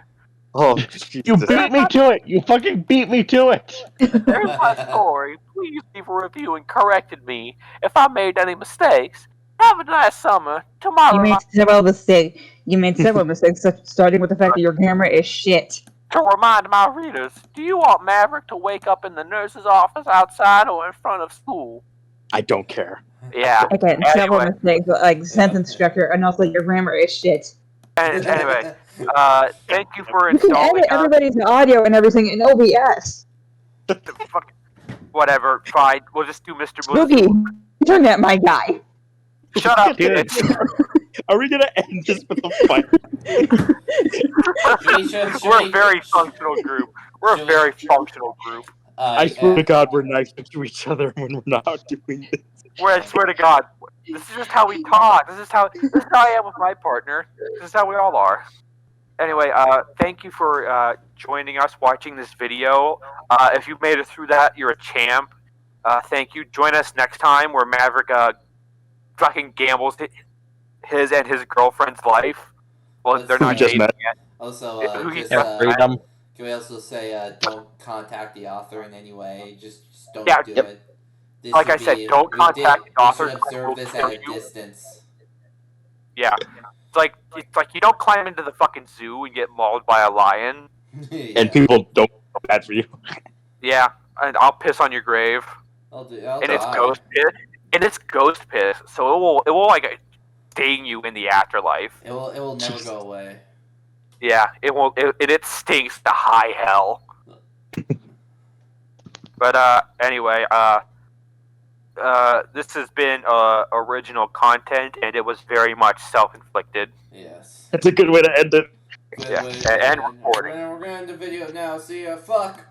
Oh, You Jesus. beat me to it. You fucking beat me to it. There's my story. Please leave a review and corrected me if I made any mistakes. Have a nice summer. Tomorrow. You made several mistakes, starting with the fact that your camera is shit. To remind my readers, do you want Maverick to wake up in the nurse's office outside or in front of school? I don't care. Yeah. Again, several mistakes, like sentence structure, and also your grammar is shit. Anyway, thank you for You can installing edit everybody's audio and everything in OBS. Whatever, fine. We'll just do Mr. Spooky, turn that my guy. Shut up, Dude. bitch. Are we gonna end this with a fight? We're a very functional group. We're a very functional group. I swear to God, we're nice to each other when we're not doing this. I swear to God, this is just how we talk. This is how I am with my partner. This is how we all are. Anyway, thank you for joining us, watching this video. If you made it through that, you're a champ. Thank you. Join us next time where Maverick fucking gambles his and his girlfriend's life. Well, they're not just dating met. yet. Also, Who he's freedom. can we also say don't contact the author in any way? Just don't Yeah, do yep. it. This Like I would said, be- don't we contact the author. We should observe this at a distance. Yeah, it's like you don't climb into the fucking zoo and get mauled by a lion. Yeah. And people don't feel bad for you. Yeah, and I'll piss on your grave. I'll And it's die. ghost piss. And it's ghost piss, so it will like sting you in the afterlife. It will never go away. Yeah, it won't. It stinks to high hell. But anyway, this has been original content, and it was very much self-inflicted. Yes. That's a good way to end it. Yeah, and recording. We're gonna end the video now. See ya. Fuck.